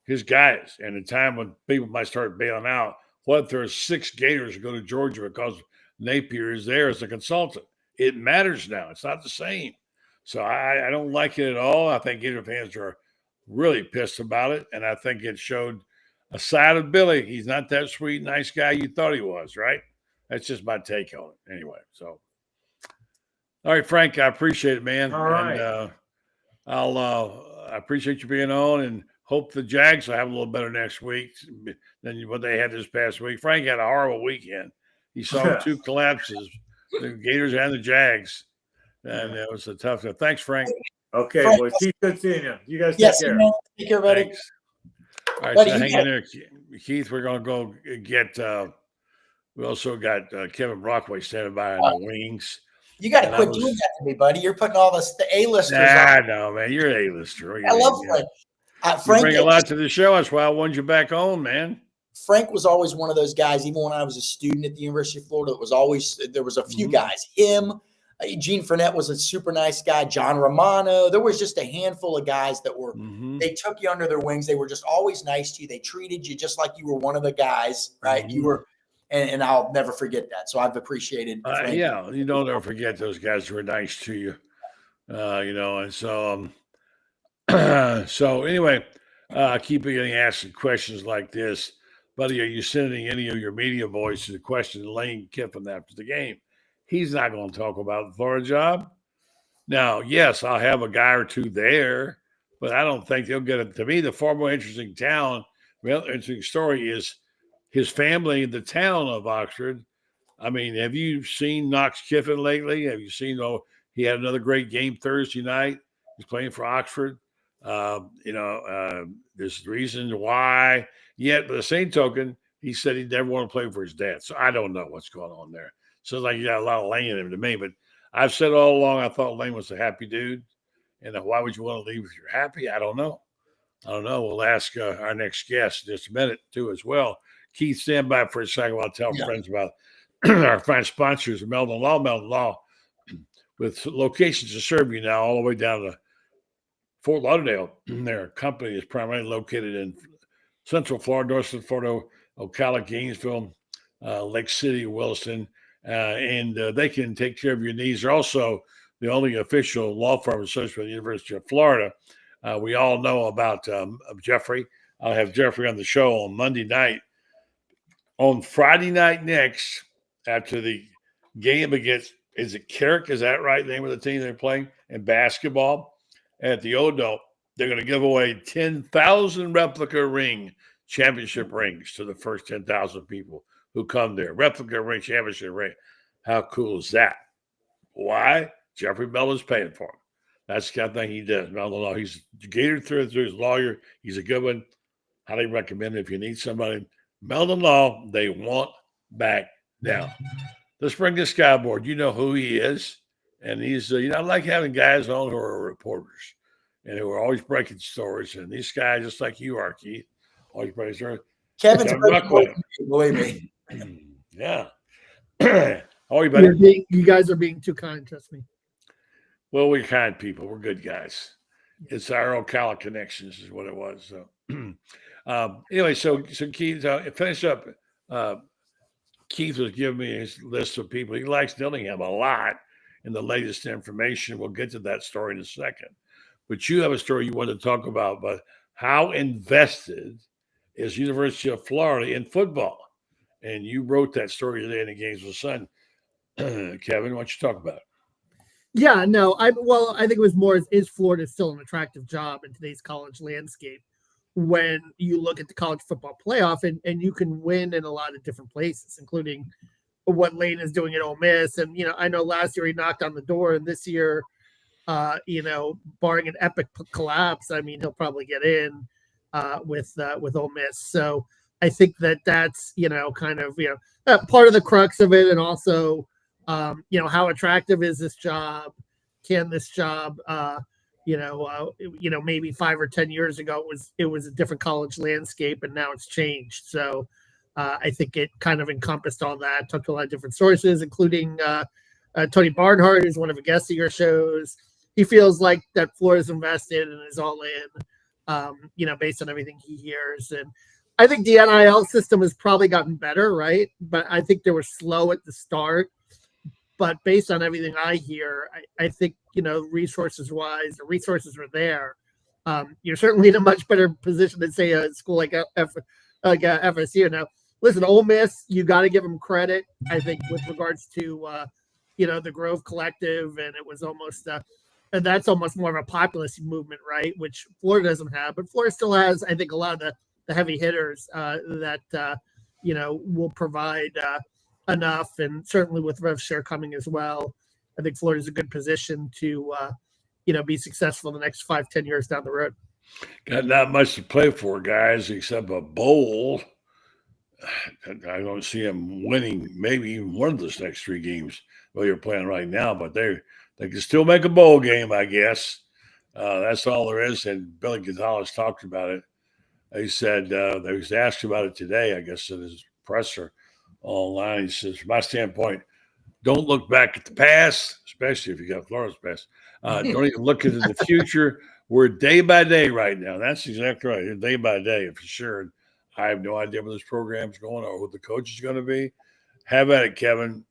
his guys. And the time when people might start bailing out, what if there are 6 Gators who go to Georgia because Napier is there as a consultant? It matters now. It's not the same. So I don't like it at all. I think Gator fans are really pissed about it. And I think it showed a side of Billy. He's not that sweet, nice guy you thought he was, right? That's just my take on it. Anyway, so. All right, Frank, I appreciate it, man. All right. And I appreciate you being on and hope the Jags will have a little better next week than what they had this past week. Frank had a horrible weekend. He saw 2 collapses, the Gators and the Jags, and it was a tough one. Thanks, Frank. Okay, Frank, boys. Keith, good seeing you. You guys yes, take care. Man. Take care, buddy. Thanks. All right, buddy, so hang in there, Keith. We're going to go get we also got Kevin Brockway standing by on the wings. You got to quit doing that to me, buddy. You're putting all the A-listers on. I know, man. You're an A-lister. I love Frank. You Frank, bring a lot to the show. That's why I wanted you back on, man. Frank was always one of those guys, even when I was a student at the University of Florida, there was a few guys. Him, Gene Fournette was a super nice guy. John Romano. There was just a handful of guys that were, they took you under their wings. They were just always nice to you. They treated you just like you were one of the guys, right? You were, and I'll never forget that. So I've appreciated. Yeah, you don't ever forget those guys who were nice to you, and so, so anyway, I keep getting asked questions like this. Buddy, are you sending any of your media boys to the question Lane Kiffin after the game? He's not going to talk about the Florida job. Now, yes, I'll have a guy or two there, but I don't think they'll get it. To me, the far more interesting interesting story is his family in the town of Oxford. I mean, have you seen Knox Kiffin lately? Have you seen, he had another great game Thursday night. He's playing for Oxford. There's reasons why. Yet, by the same token, he said he'd never want to play for his dad. So I don't know what's going on there. So like you got a lot of Lane in him to me. But I've said all along I thought Lane was a happy dude. And why would you want to leave if you're happy? I don't know. We'll ask our next guest in just a minute, too, as well. Keith, stand by for a second while I tell friends about our fine sponsors, Meldon Law, with locations to serve you now all the way down to Fort Lauderdale. Their company is primarily located in Central Florida, Northern Florida, Ocala, Gainesville, Lake City, Williston, and they can take care of your needs. They're also the only official law firm associated with the University of Florida. We all know about Jeffrey. I'll have Jeffrey on the show on Monday night. On Friday night next, after the game against, is it Carrick? Is that right? The name of the team they're playing in basketball at the Odo. They're going to give away 10,000 replica championship rings to the first 10,000 people who come there. Replica ring, championship ring. How cool is that? Why? Jeffrey Mellon's paying for him. That's the kind of thing he does. Meldon, he's Gator through and through. He's a lawyer. He's a good one. Highly recommend it if you need somebody. Meldon Law, they want back down. Let's bring this guy aboard. You know who he is. And he's, I like having guys on who are reporters and who are always breaking stories. And these guys, just like you are, Keith, always breaking stories. Kevin's Brockway, believe me. Yeah. How are you, buddy? You guys are being too kind, trust me. Well, we're kind people. We're good guys. It's our Ocala connections is what it was. So anyway, so Keith, finish up. Keith was giving me his list of people. He likes Dillingham a lot in the latest information. We'll get to that story in a second. But you have a story you want to talk about, but how invested is University of Florida in football? And you wrote that story today in the Gainesville Sun. Kevin, why don't you talk about it? Yeah, no, I think it was more, is Florida still an attractive job in today's college landscape when you look at the college football playoff and you can win in a lot of different places, including what Lane is doing at Ole Miss. And, I know last year he knocked on the door, and this year, barring an epic collapse, I mean, he'll probably get in with Ole Miss. So I think that's, kind of, part of the crux of it. And also, how attractive is this job? Can this job, maybe 5 or 10 years ago, it was a different college landscape, and now it's changed. So I think it kind of encompassed all that. Talked to a lot of different sources, including Tony Barnhart, who's one of the guests of your shows. He feels like that Florida's invested and is all in, based on everything he hears. And I think the NIL system has probably gotten better, right? But I think they were slow at the start. But based on everything I hear, I think, resources-wise, the resources are there. You're certainly in a much better position than, say, a school like FSU. Now, listen, Ole Miss, you got to give them credit, I think, with regards to, the Grove Collective, and it was almost and that's almost more of a populist movement, right, which Florida doesn't have. But Florida still has, I think, a lot of the heavy hitters that, will provide enough, and certainly with rev share coming as well, I think Florida's a good position to, be successful in the next 5-10 years down the road. Got not much to play for, guys, except a bowl. I don't see them winning maybe even one of those next 3 games. Well, you're playing right now, but they can still make a bowl game, I guess. That's all there is. And Billy Gonzalez talked about it. He said they was asked about it today, I guess, in his presser online. He says, from my standpoint, don't look back at the past, especially if you got Florida's past. Don't even look into the future. We're day by day right now. That's exactly right. Day by day, for sure. I have no idea where this program's going or who the coach is going to be. Have at it, Kevin.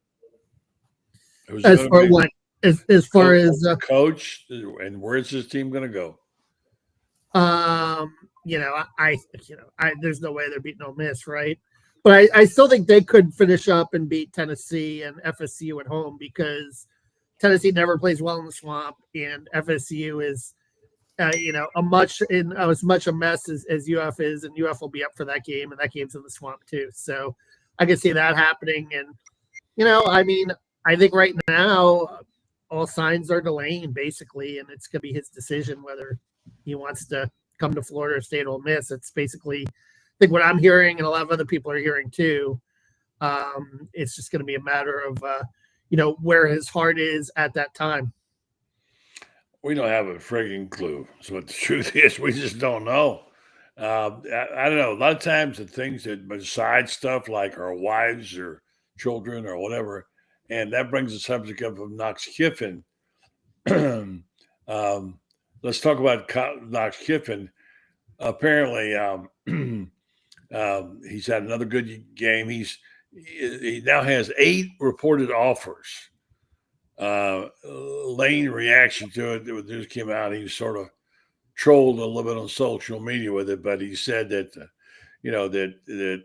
As far what? As far as coach, and where's this team going to go? There's no way they're beating Ole Miss, right? But I still think they could finish up and beat Tennessee and FSU at home because Tennessee never plays well in the swamp, and FSU is, as much a mess as UF is, and UF will be up for that game, and that game's in the swamp too. So I can see that happening, and I think right now all signs are delaying basically, and it's going to be his decision whether he wants to come to Florida or stay at Ole Miss. It's basically, I think what I'm hearing and a lot of other people are hearing too. It's just going to be a matter of, where his heart is at that time. We don't have a frigging clue. So what the truth is, we just don't know. I don't know. A lot of times the things that beside stuff like our wives or children or whatever, and that brings the subject up of Knox Kiffin. Let's talk about Knox Kiffin. Apparently, he's had another good game. He now has 8 reported offers. Lane reaction to it, the news came out. He sort of trolled a little bit on social media with it, but he said that that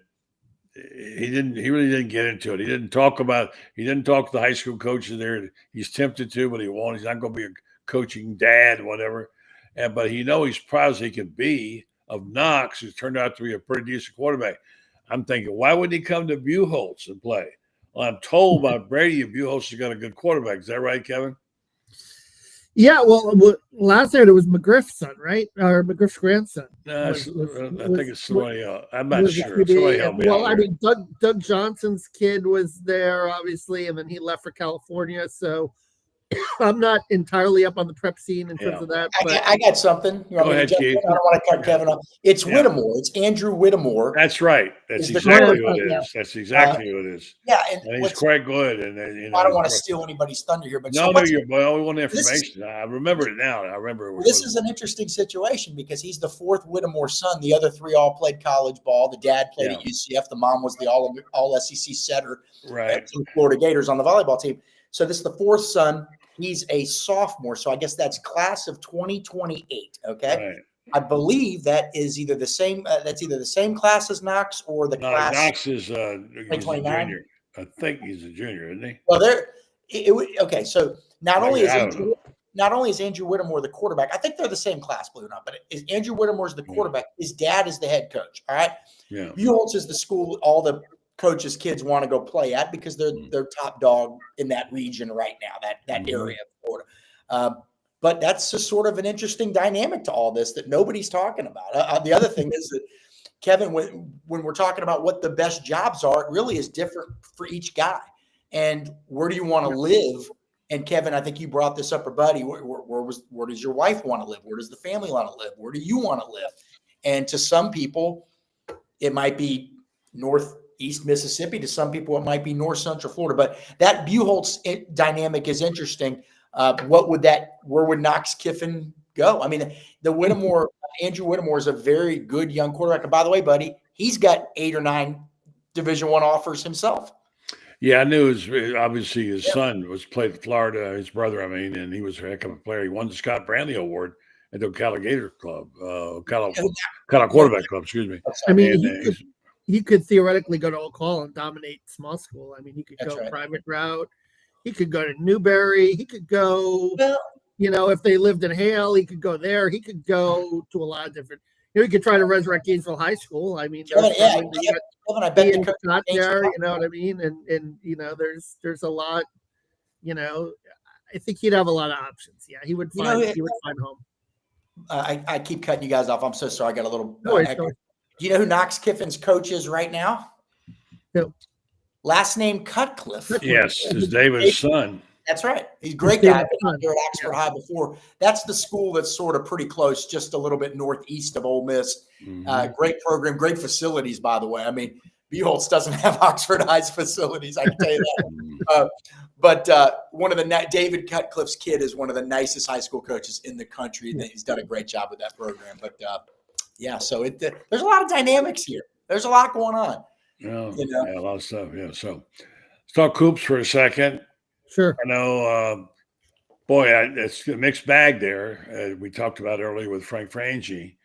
he really didn't get into it. He didn't talk to the high school coaches there. He's tempted to, but he won't. He's not going to be a coaching dad, whatever. But he's proud as he can be of Knox, who's turned out to be a pretty decent quarterback. I'm thinking, why wouldn't he come to Buchholz and play? Well, I'm told by Brady Buchholz has got a good quarterback. Is that right, Kevin? Yeah, well, last year it was McGriff's son, right? Or McGriff's grandson. I think it's somebody else. I'm not sure. Somebody help me out. Doug Johnson's kid was there, obviously, and then he left for California. So I'm not entirely up on the prep scene in terms of that. But I got something. Go ahead, Keith. I don't want to cut Kevin off. It's Whittemore. It's Andrew Whittemore. That's right. That's exactly what it is. That's exactly what it is. Yeah, and he's quite good. And I don't want to steal anybody's thunder here, but we want the information. I remember it now. I remember. This is an interesting situation because he's the 4th Whittemore son. The other 3 all played college ball. The dad played at UCF. The mom was the all SEC setter for the Florida Gators on the volleyball team. So this is the 4th son. He's a sophomore, so I guess that's class of 2028. Okay, right. I believe that is either the same. That's either the same class as Knox or the class. Knox is a junior. I think he's a junior, isn't he? Well, okay. So not only is Andrew Whittemore the quarterback, I think they're the same class, believe it or not. But Andrew Whittemore's the quarterback. His dad is the head coach. All right. Yeah. Buchholz is the school all the coaches' kids want to go play at because they're top dog in that region right now, that area of Florida. But that's just sort of an interesting dynamic to all this that nobody's talking about. The other thing is that, Kevin, when we're talking about what the best jobs are, it really is different for each guy. And where do you want to live? And Kevin, I think you brought this up, or buddy, where does your wife want to live? Where does the family want to live? Where do you want to live? And to some people, it might be Northeast Mississippi. To some people, it might be North Central Florida. But that Buchholz dynamic is interesting. Where would Knox Kiffin go? I mean, Andrew Whittemore is a very good young quarterback. And by the way, buddy, he's got 8 or 9 Division I offers himself. Yeah, I knew obviously his son was played at Florida, his brother, and he was a heck of a player. He won the Scott Brantley Award at the Ocala Gator Club, Ocala Quarterback Club, excuse me. I mean, he could theoretically go to Ocala and dominate small school. I mean, he could go private route. He could go to Newberry. He could go, if they lived in Hale, he could go there. He could go to a lot of different, he could try to resurrect Gainesville High School. I mean, I bet not there, you know what I mean? And there's a lot, I think he'd have a lot of options. Yeah, he would find home. I keep cutting you guys off. I'm so sorry. I got a little. Do you know who Knox Kiffin's coach is right now? No. Last name Cutcliffe. Yes, is David's son. That's right. He's a great guy. I've been out there at Oxford High before. That's the school that's sort of pretty close, just a little bit northeast of Ole Miss. Great program, great facilities, by the way. I mean, Beholtz doesn't have Oxford High's facilities, I can tell you that. But one of the David Cutcliffe's kid is one of the nicest high school coaches in the country. He's done a great job with that program. But yeah, so there's a lot of dynamics here. There's a lot going on. Yeah, a lot of stuff. Yeah. So let's talk Coops for a second. Sure. I know, it's a mixed bag there. We talked about earlier with Frangie.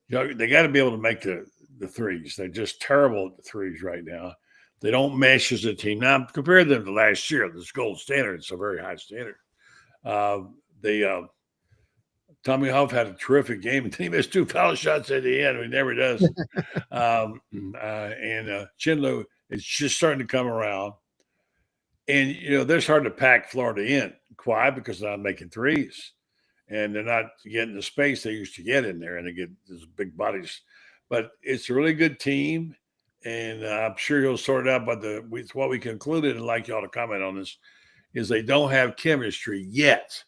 They got to be able to make the threes. They're just terrible at the threes right now. They don't mesh as a team. Now, compare them to last year. This gold standard. It's a very high standard. Tommy Huff had a terrific game, and then he missed 2 foul shots at the end. He never does. And Chandler is just starting to come around. And, they're starting to pack Florida in. Why? Because they're not making threes. And they're not getting the space they used to get in there, and they get these big bodies. But it's a really good team, and I'm sure he'll sort it out. But what we concluded, and like y'all to comment on this, is they don't have chemistry yet.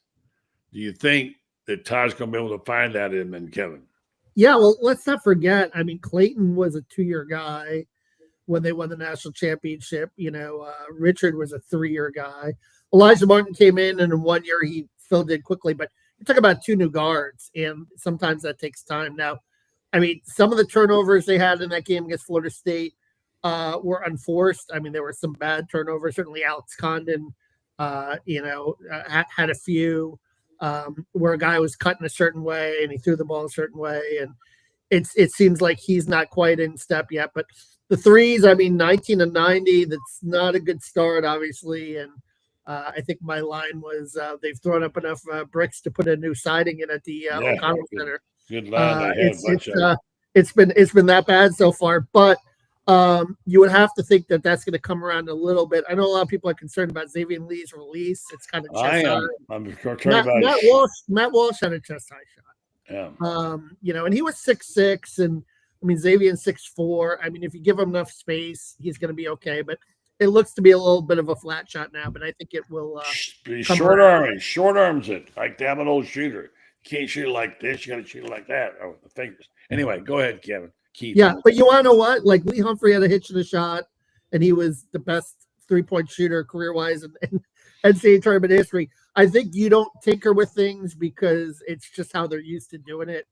Do you think that Todd's going to be able to find that in him and Kevin? Yeah, well, let's not forget. I mean, Clayton was a 2-year guy when they won the national championship. Richard was a 3-year guy. Elijah Martin came in, and in 1 year he filled in quickly. But you're talking about 2 new guards, and sometimes that takes time. Now, I mean, some of the turnovers they had in that game against Florida State were unforced. I mean, there were some bad turnovers. Certainly Alex Condon, had a few where a guy was cut in a certain way and he threw the ball a certain way. And it seems like he's not quite in step yet. But the threes, I mean, 19 and 90, that's not a good start, obviously. And I think my line was they've thrown up enough bricks to put a new siding in at the O'Connell Center. Good line. It's been that bad so far, but you would have to think that that's going to come around a little bit. I know a lot of people are concerned about Xavier Lee's release. It's kind of I am. I'm concerned about Matt Walsh had a chest high shot. Yeah. And he was 6'6", and I mean Xavier's 6'4". I mean, if you give him enough space, he's going to be okay. But it looks to be a little bit of a flat shot now. But I think it will. Short arms it like damn an old shooter. You can't shoot it like this. You got to shoot it like that. Oh, the fingers. Anyway, go ahead, Kevin. Keith. Yeah, but you want to know what? Like Lee Humphrey had a hitch in the shot, and he was the best 3-point shooter career-wise in NCAA tournament history. I think you don't tinker with things because it's just how they're used to doing it.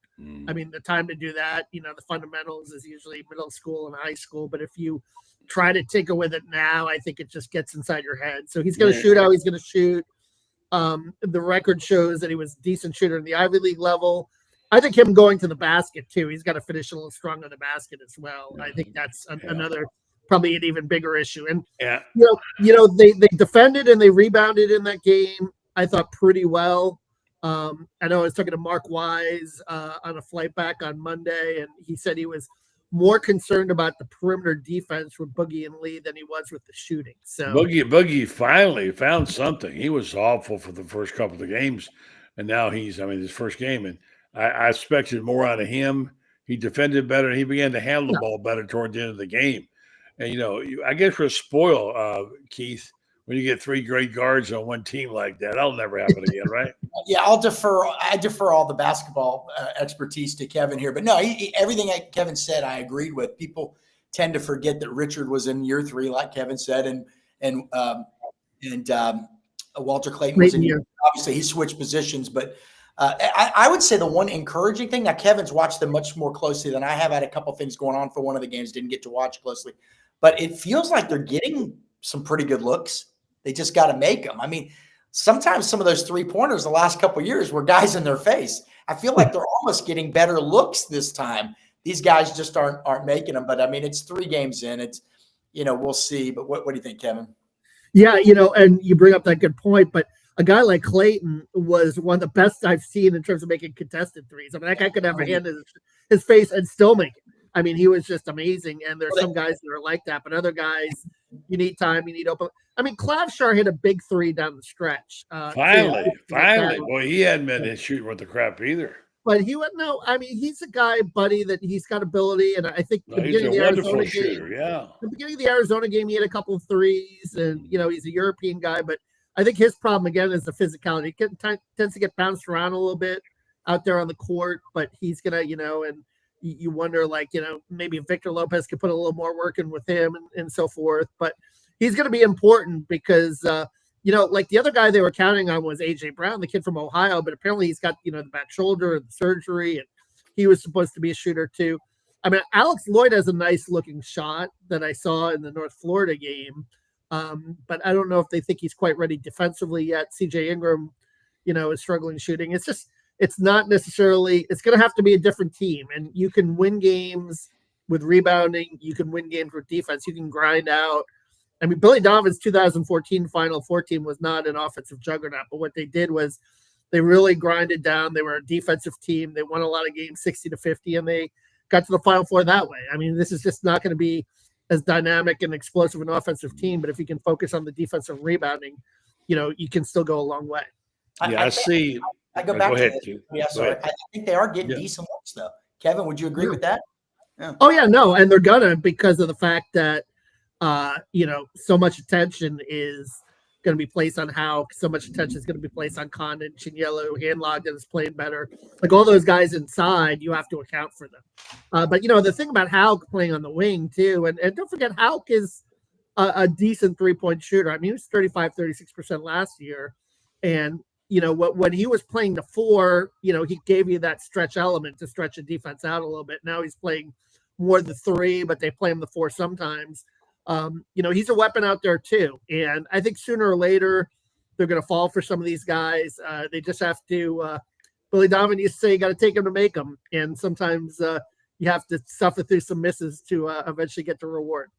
I mean, the time to do that, the fundamentals is usually middle school and high school. But if you try to tinker with it now, I think it just gets inside your head. So he's going to shoot how he's going to shoot. The record shows that he was a decent shooter in the Ivy League level. I think him going to the basket too. He's got to finish a little strong on the basket as well. I think that's another, probably an even bigger issue. And they defended and they rebounded in that game. I thought pretty well. I know I was talking to Mark Wise on a flight back on Monday, and he said he was more concerned about the perimeter defense with Boogie and Lee than he was with the shooting. So Boogie finally found something. He was awful for the first couple of the games, and now his first game, and I expected more out of him. He defended better, and he began to handle the ball better toward the end of the game. And, I guess we're spoiled, Keith, when you get 3 great guards on one team like that. That'll never happen again, right? Yeah, I defer all the basketball expertise to Kevin here. But no, everything Kevin said, I agreed with. People tend to forget that Richard was in year 3, like Kevin said, and Walter Clayton was in year. Obviously, he switched positions, but I would say the one encouraging thing, now Kevin's watched them much more closely than I have. I had a couple things going on for one of the games, didn't get to watch closely, but it feels like they're getting some pretty good looks. They just got to make them. I mean, sometimes some of those 3-pointers the last couple of years were guys in their face. I feel like they're almost getting better looks this time. These guys just aren't making them, but I mean, it's 3 games in. It's, we'll see. But what do you think, Kevin? Yeah, and you bring up that good point, but a guy like Clayton was one of the best I've seen in terms of making contested threes. I mean, that guy could have a hand in his face and still make it. I mean, he was just amazing. And there's some guys that are like that, but other guys, you need time, you need open. I mean, Klavshar hit a big 3 down the stretch. Finally. Boy, he hadn't been shooting with the crap either. But he's a guy, buddy, that he's got ability. And I think he's a wonderful shooter, the beginning of the Arizona game, he had a couple of threes, and, he's a European guy, but I think his problem again is the physicality. He tends to get bounced around a little bit out there on the court, but he's gonna, and you wonder, like, maybe Victor Lopez could put a little more work in with him and so forth. But he's gonna be important because like the other guy they were counting on was AJ Brown, the kid from Ohio, but apparently he's got the back shoulder and the surgery, and he was supposed to be a shooter too. I mean, Alex Lloyd has a nice looking shot that I saw in the North Florida game. But I don't know if they think he's quite ready defensively yet. CJ Ingram, is struggling shooting. It's not necessarily, it's going to have to be a different team. And you can win games with rebounding. You can win games with defense. You can grind out. I mean, Billy Donovan's 2014 Final Four team was not an offensive juggernaut, but what they did was they really grinded down. They were a defensive team. They won a lot of games 60-50, and they got to the Final Four that way. I mean, this is just not going to be as dynamic and explosive an offensive team, but if you can focus on the defensive rebounding, you can still go a long way. I see. I go back go ahead, to this. I think they are getting decent looks, though. Kevin, would you agree with that? Yeah. Oh yeah, no, and they're gonna, because of the fact that so much attention is going to be placed on Hauk, so much attention is going to be placed on Condon, Chinyelu, Handlogden is playing better. Like all those guys inside, you have to account for them. But the thing about Hauk playing on the wing too, and don't forget Hauk is a decent 3-point shooter. I mean, he was 35-36% last year, and when he was playing the 4, he gave you that stretch element to stretch the defense out a little bit. Now he's playing more the 3, but they play him the 4 sometimes. He's a weapon out there too. And I think sooner or later, they're going to fall for some of these guys. They just have to, Billy Donovan used to say, you got to take them to make them. And sometimes you have to suffer through some misses to eventually get the reward.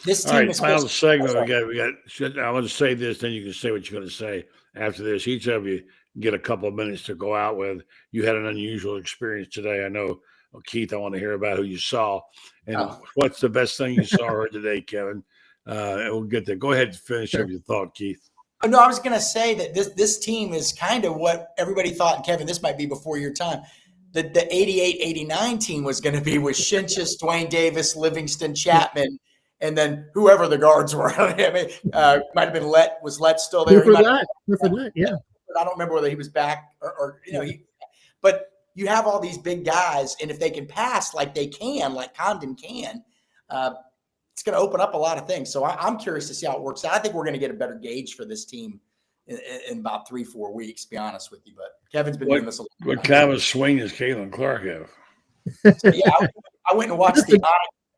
This team All right, is final segment. We got. I want to say this, then you can say what you're going to say after this. Each of you get a couple of minutes to go out with. You had an unusual experience today. I know. Well, Keith, I want to hear about who you saw and what's the best thing you saw or heard today, Kevin. And we'll get there. Go ahead and finish up your thought, Keith. No, I was going to say that this team is kind of what everybody thought, and Kevin, this might be before your time. The 88-89 team was going to be with Shinchis, Dwayne Davis, Livingston, Chapman, and then whoever the guards were. I mean, might have been Let. Was Let still there? Yeah. I don't remember whether he was back or but you have all these big guys, and if they can pass like they can, like Condon can, it's going to open up a lot of things. So I'm curious to see how it works out. I think we're going to get a better gauge for this team in about 3-4 weeks, to be honest with you. But Kevin's been doing this a lot. What kind of a swing does Caitlin Clark have? So, I went and watched the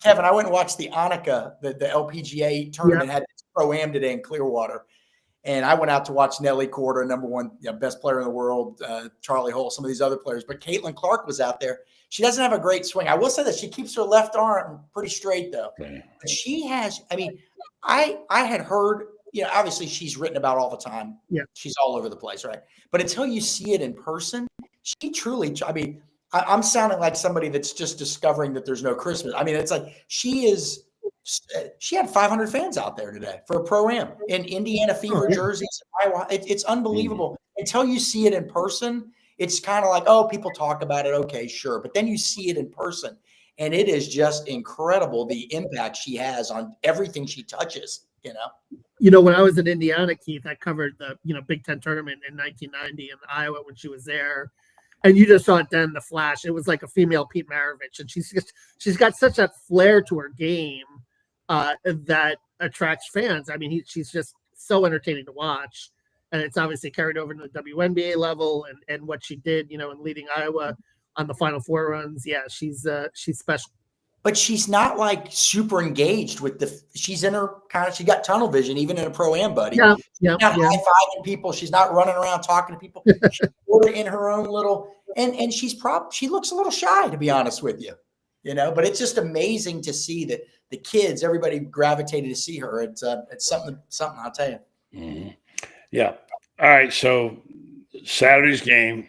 Kevin. I went and watched the Annika, the LPGA tournament had its pro-am today in Clearwater. And I went out to watch Nelly Korda, number 1 best player in the world, Charlie Hull, some of these other players. But Caitlin Clark was out there. She doesn't have a great swing. I will say that she keeps her left arm pretty straight, though. Okay. But she has – I mean, I had heard – obviously she's written about all the time. Yeah. She's all over the place, right? But until you see it in person, she truly – I mean, I'm sounding like somebody that's just discovering that there's no Christmas. I mean, it's like she had 500 fans out there today for a pro-am in Indiana Fever jerseys. Iowa. It's unbelievable. Until you see it in person, it's kind of like, oh, people talk about it. Okay, sure. But then you see it in person, and it is just incredible the impact she has on everything she touches, When I was in Indiana, Keith, I covered the, Big Ten tournament in 1990 in Iowa when she was there. And you just saw it then, the flash. It was like a female Pete Maravich. And she's got such a flair to her game that attracts fans. I mean, she's just so entertaining to watch, and it's obviously carried over to the WNBA level and what she did, in leading Iowa on the Final Four runs. Yeah, she's special. But she's not like super engaged with she's in her she got tunnel vision even in a pro-am, buddy. Yeah, she's not high-fiving people. She's not running around talking to people. She's sort of in her own little, and she looks a little shy, to be honest with you. But it's just amazing to see that the kids, everybody gravitated to see her. It's something I'll tell you. Mm-hmm. Yeah. All right. So Saturday's game.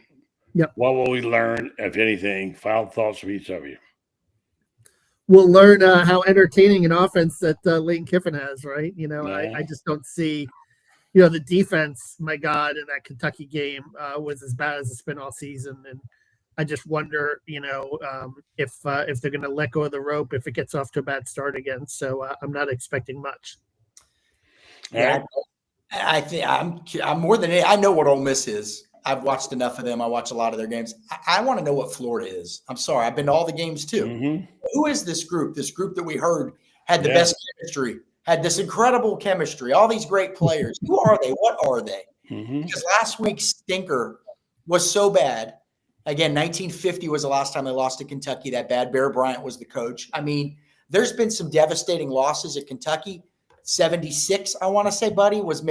Yep. What will we learn, if anything? Final thoughts from each of you. We'll learn how entertaining an offense that Lane Kiffin has, right? I just don't see, the defense, my God, in that Kentucky game was as bad as it's been all season. And I just wonder, if they're going to let go of the rope if it gets off to a bad start again. So I'm not expecting much. Yeah, I think I'm more than I know what Ole Miss is. I've watched enough of them. I watch a lot of their games. I want to know what Florida is. I'm sorry. I've been to all the games too. Mm-hmm. Who is this group? This group that we heard had the best chemistry, had this incredible chemistry, all these great players. Who are they? What are they? Mm-hmm. Because last week's stinker was so bad. Again, 1950 was the last time they lost to Kentucky. That bad. Bear Bryant was the coach. I mean, there's been some devastating losses at Kentucky. 76, I want to say, buddy, was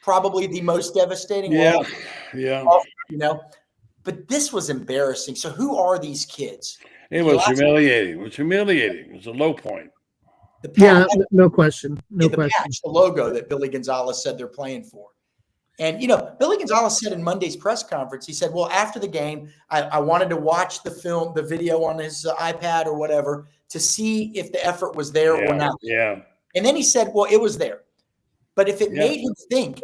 probably the most devastating. Yeah. But this was embarrassing. So who are these kids? It was humiliating. It was humiliating. It was a low point. No question. No question. Patch, the logo that Billy Gonzalez said they're playing for. And, Billy Gonzalez said in Monday's press conference, he said, well, after the game, I wanted to watch the video on his iPad or whatever to see if the effort was there or not. Yeah. And then he said, well, it was there. But if it made him think,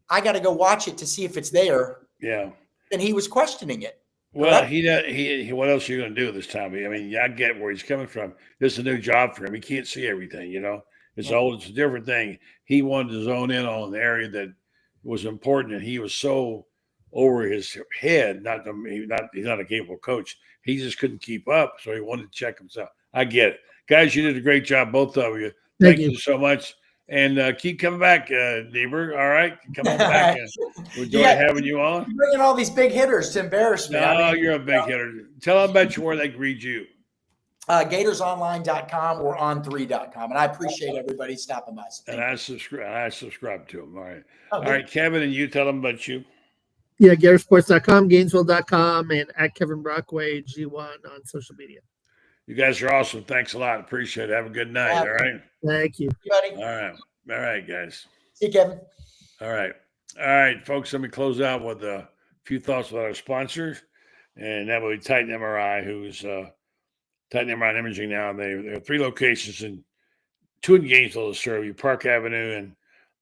I got to go watch it to see if it's there, then he was questioning it. Well, he what else are you going to do this time? I mean, I get where he's coming from. This is a new job for him. He can't see everything, It's it's a different thing. He wanted to zone in on the area that was important, and he was so over his head. He's not a capable coach. He just couldn't keep up, so he wanted to check himself. I get it. Guys, you did a great job, both of you. Thank you so much. And keep coming back, Neibuhr. All right? Come on back. We enjoy having you on. You're bringing all these big hitters to embarrass me. No, you're a big hitter. Tell them about where they can read you. GatorsOnline.com or on3.com. And I appreciate everybody stopping by. So and I subscribe to them. All right. All right, Kevin, and you tell them about you. Yeah, GatorSports.com, Gainesville.com, and at Kevin Brockway, G1 on social media. You guys are awesome. Thanks a lot. Appreciate it. Have a good night. All right. Thank you. Buddy. All right, guys. See you, Kevin. All right, folks. Let me close out with a few thoughts about our sponsors, and that will be Titan MRI, who's Titan MRI Imaging now. They have 3 locations, and 2 in Gainesville to serve you: Park Avenue and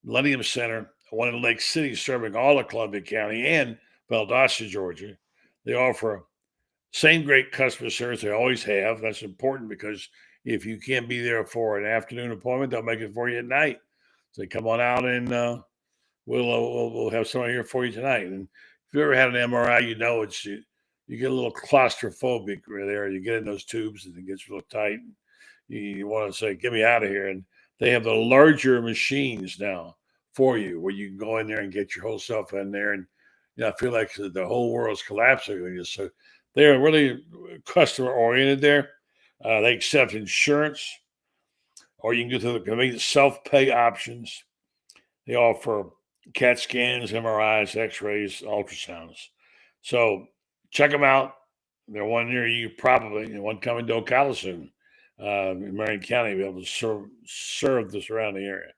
Millennium Center, one in Lake City, serving all of Columbia County and Valdosta, Georgia. They offer same great customer service they always have. That's important because if you can't be there for an afternoon appointment, they'll make it for you at night. So come on out and we'll have someone here for you tonight. And if you ever had an MRI, you get a little claustrophobic there. You get in those tubes and it gets real tight. You want to say, get me out of here. And they have the larger machines now for you where you can go in there and get your whole self in there. And I feel like the whole world's collapsing. So they are really customer oriented there. They accept insurance, or you can go through the convenient self-pay options. They offer CAT scans, MRIs, X-rays, ultrasounds. So check them out. There's one near you probably, and one coming to Ocala soon. In Marion County, be able to serve the surrounding area.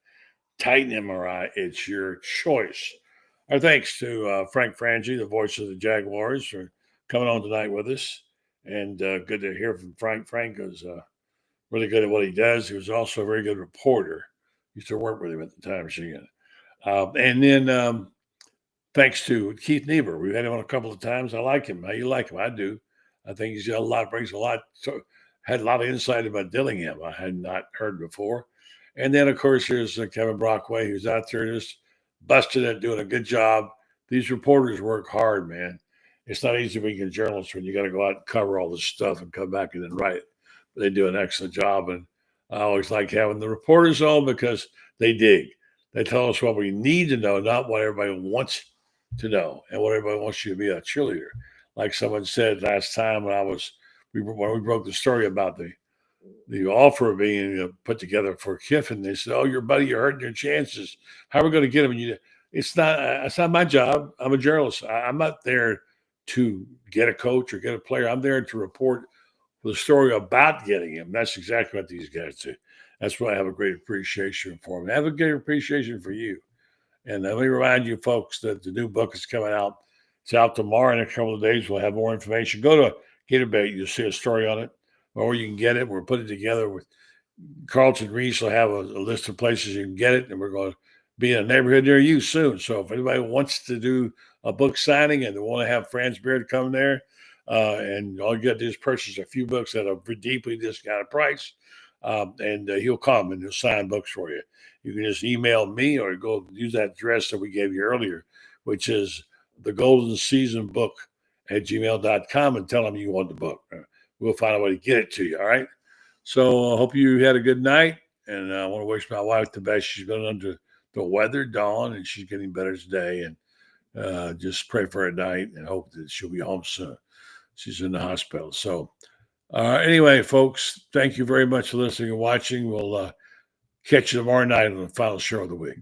Titan MRI, it's your choice. Our thanks to Frangie, the voice of the Jaguars, for coming on tonight with us. And good to hear from Frank. Frank is really good at what he does. He was also a very good reporter. Used to work with him at the time machine. And then thanks to Keith Neibuhr. We've had him on a couple of times. I like him. How you like him? I do. I think he's got a lot, brings a lot, had a lot of insight about Dillingham I had not heard before. And then, of course, here's Kevin Brockway, who's out there just busting it, doing a good job. These reporters work hard, man. It's not easy being a journalist when you got to go out and cover all this stuff and come back and then write it. But they do an excellent job. And I always like having the reporters on because they dig. They tell us what we need to know, not what everybody wants to know and what everybody wants you to be a cheerleader. Like someone said last time when we broke the story about the offer being put together for Kiffin, they said, "Oh, your buddy, you're hurting your chances. How are we going to get him?" And it's not my job. I'm a journalist. I'm not there to get a coach or get a player. I'm there to report the story about getting him. That's exactly what these guys do. That's why I have a great appreciation for them. I have a great appreciation for you. And let me remind you folks that the new book is coming out. It's out tomorrow. In a couple of days, we'll have more information. Go to Gator, you'll see a story on it, or you can get it. We're putting it together with Carlton Reese. Will have a list of places you can get it, and we're going to be in a neighborhood near you soon. So if anybody wants to do a book signing and they want to have Franz Beard come there, and all you got to do is purchase a few books at a deeply discounted price, and he'll come and he'll sign books for you. You can just email me or go use that address that we gave you earlier, which is the Golden Season Book at gmail.com, and tell them you want the book. We'll find a way to get it to you. All right. So I hope you had a good night. And I want to wish my wife the best. She's been under the weather, Dawn, and she's getting better today. And just pray for her at night and hope that she'll be home soon. She's in the hospital. So anyway, folks, thank you very much for listening and watching. We'll catch you tomorrow night on the final show of the week.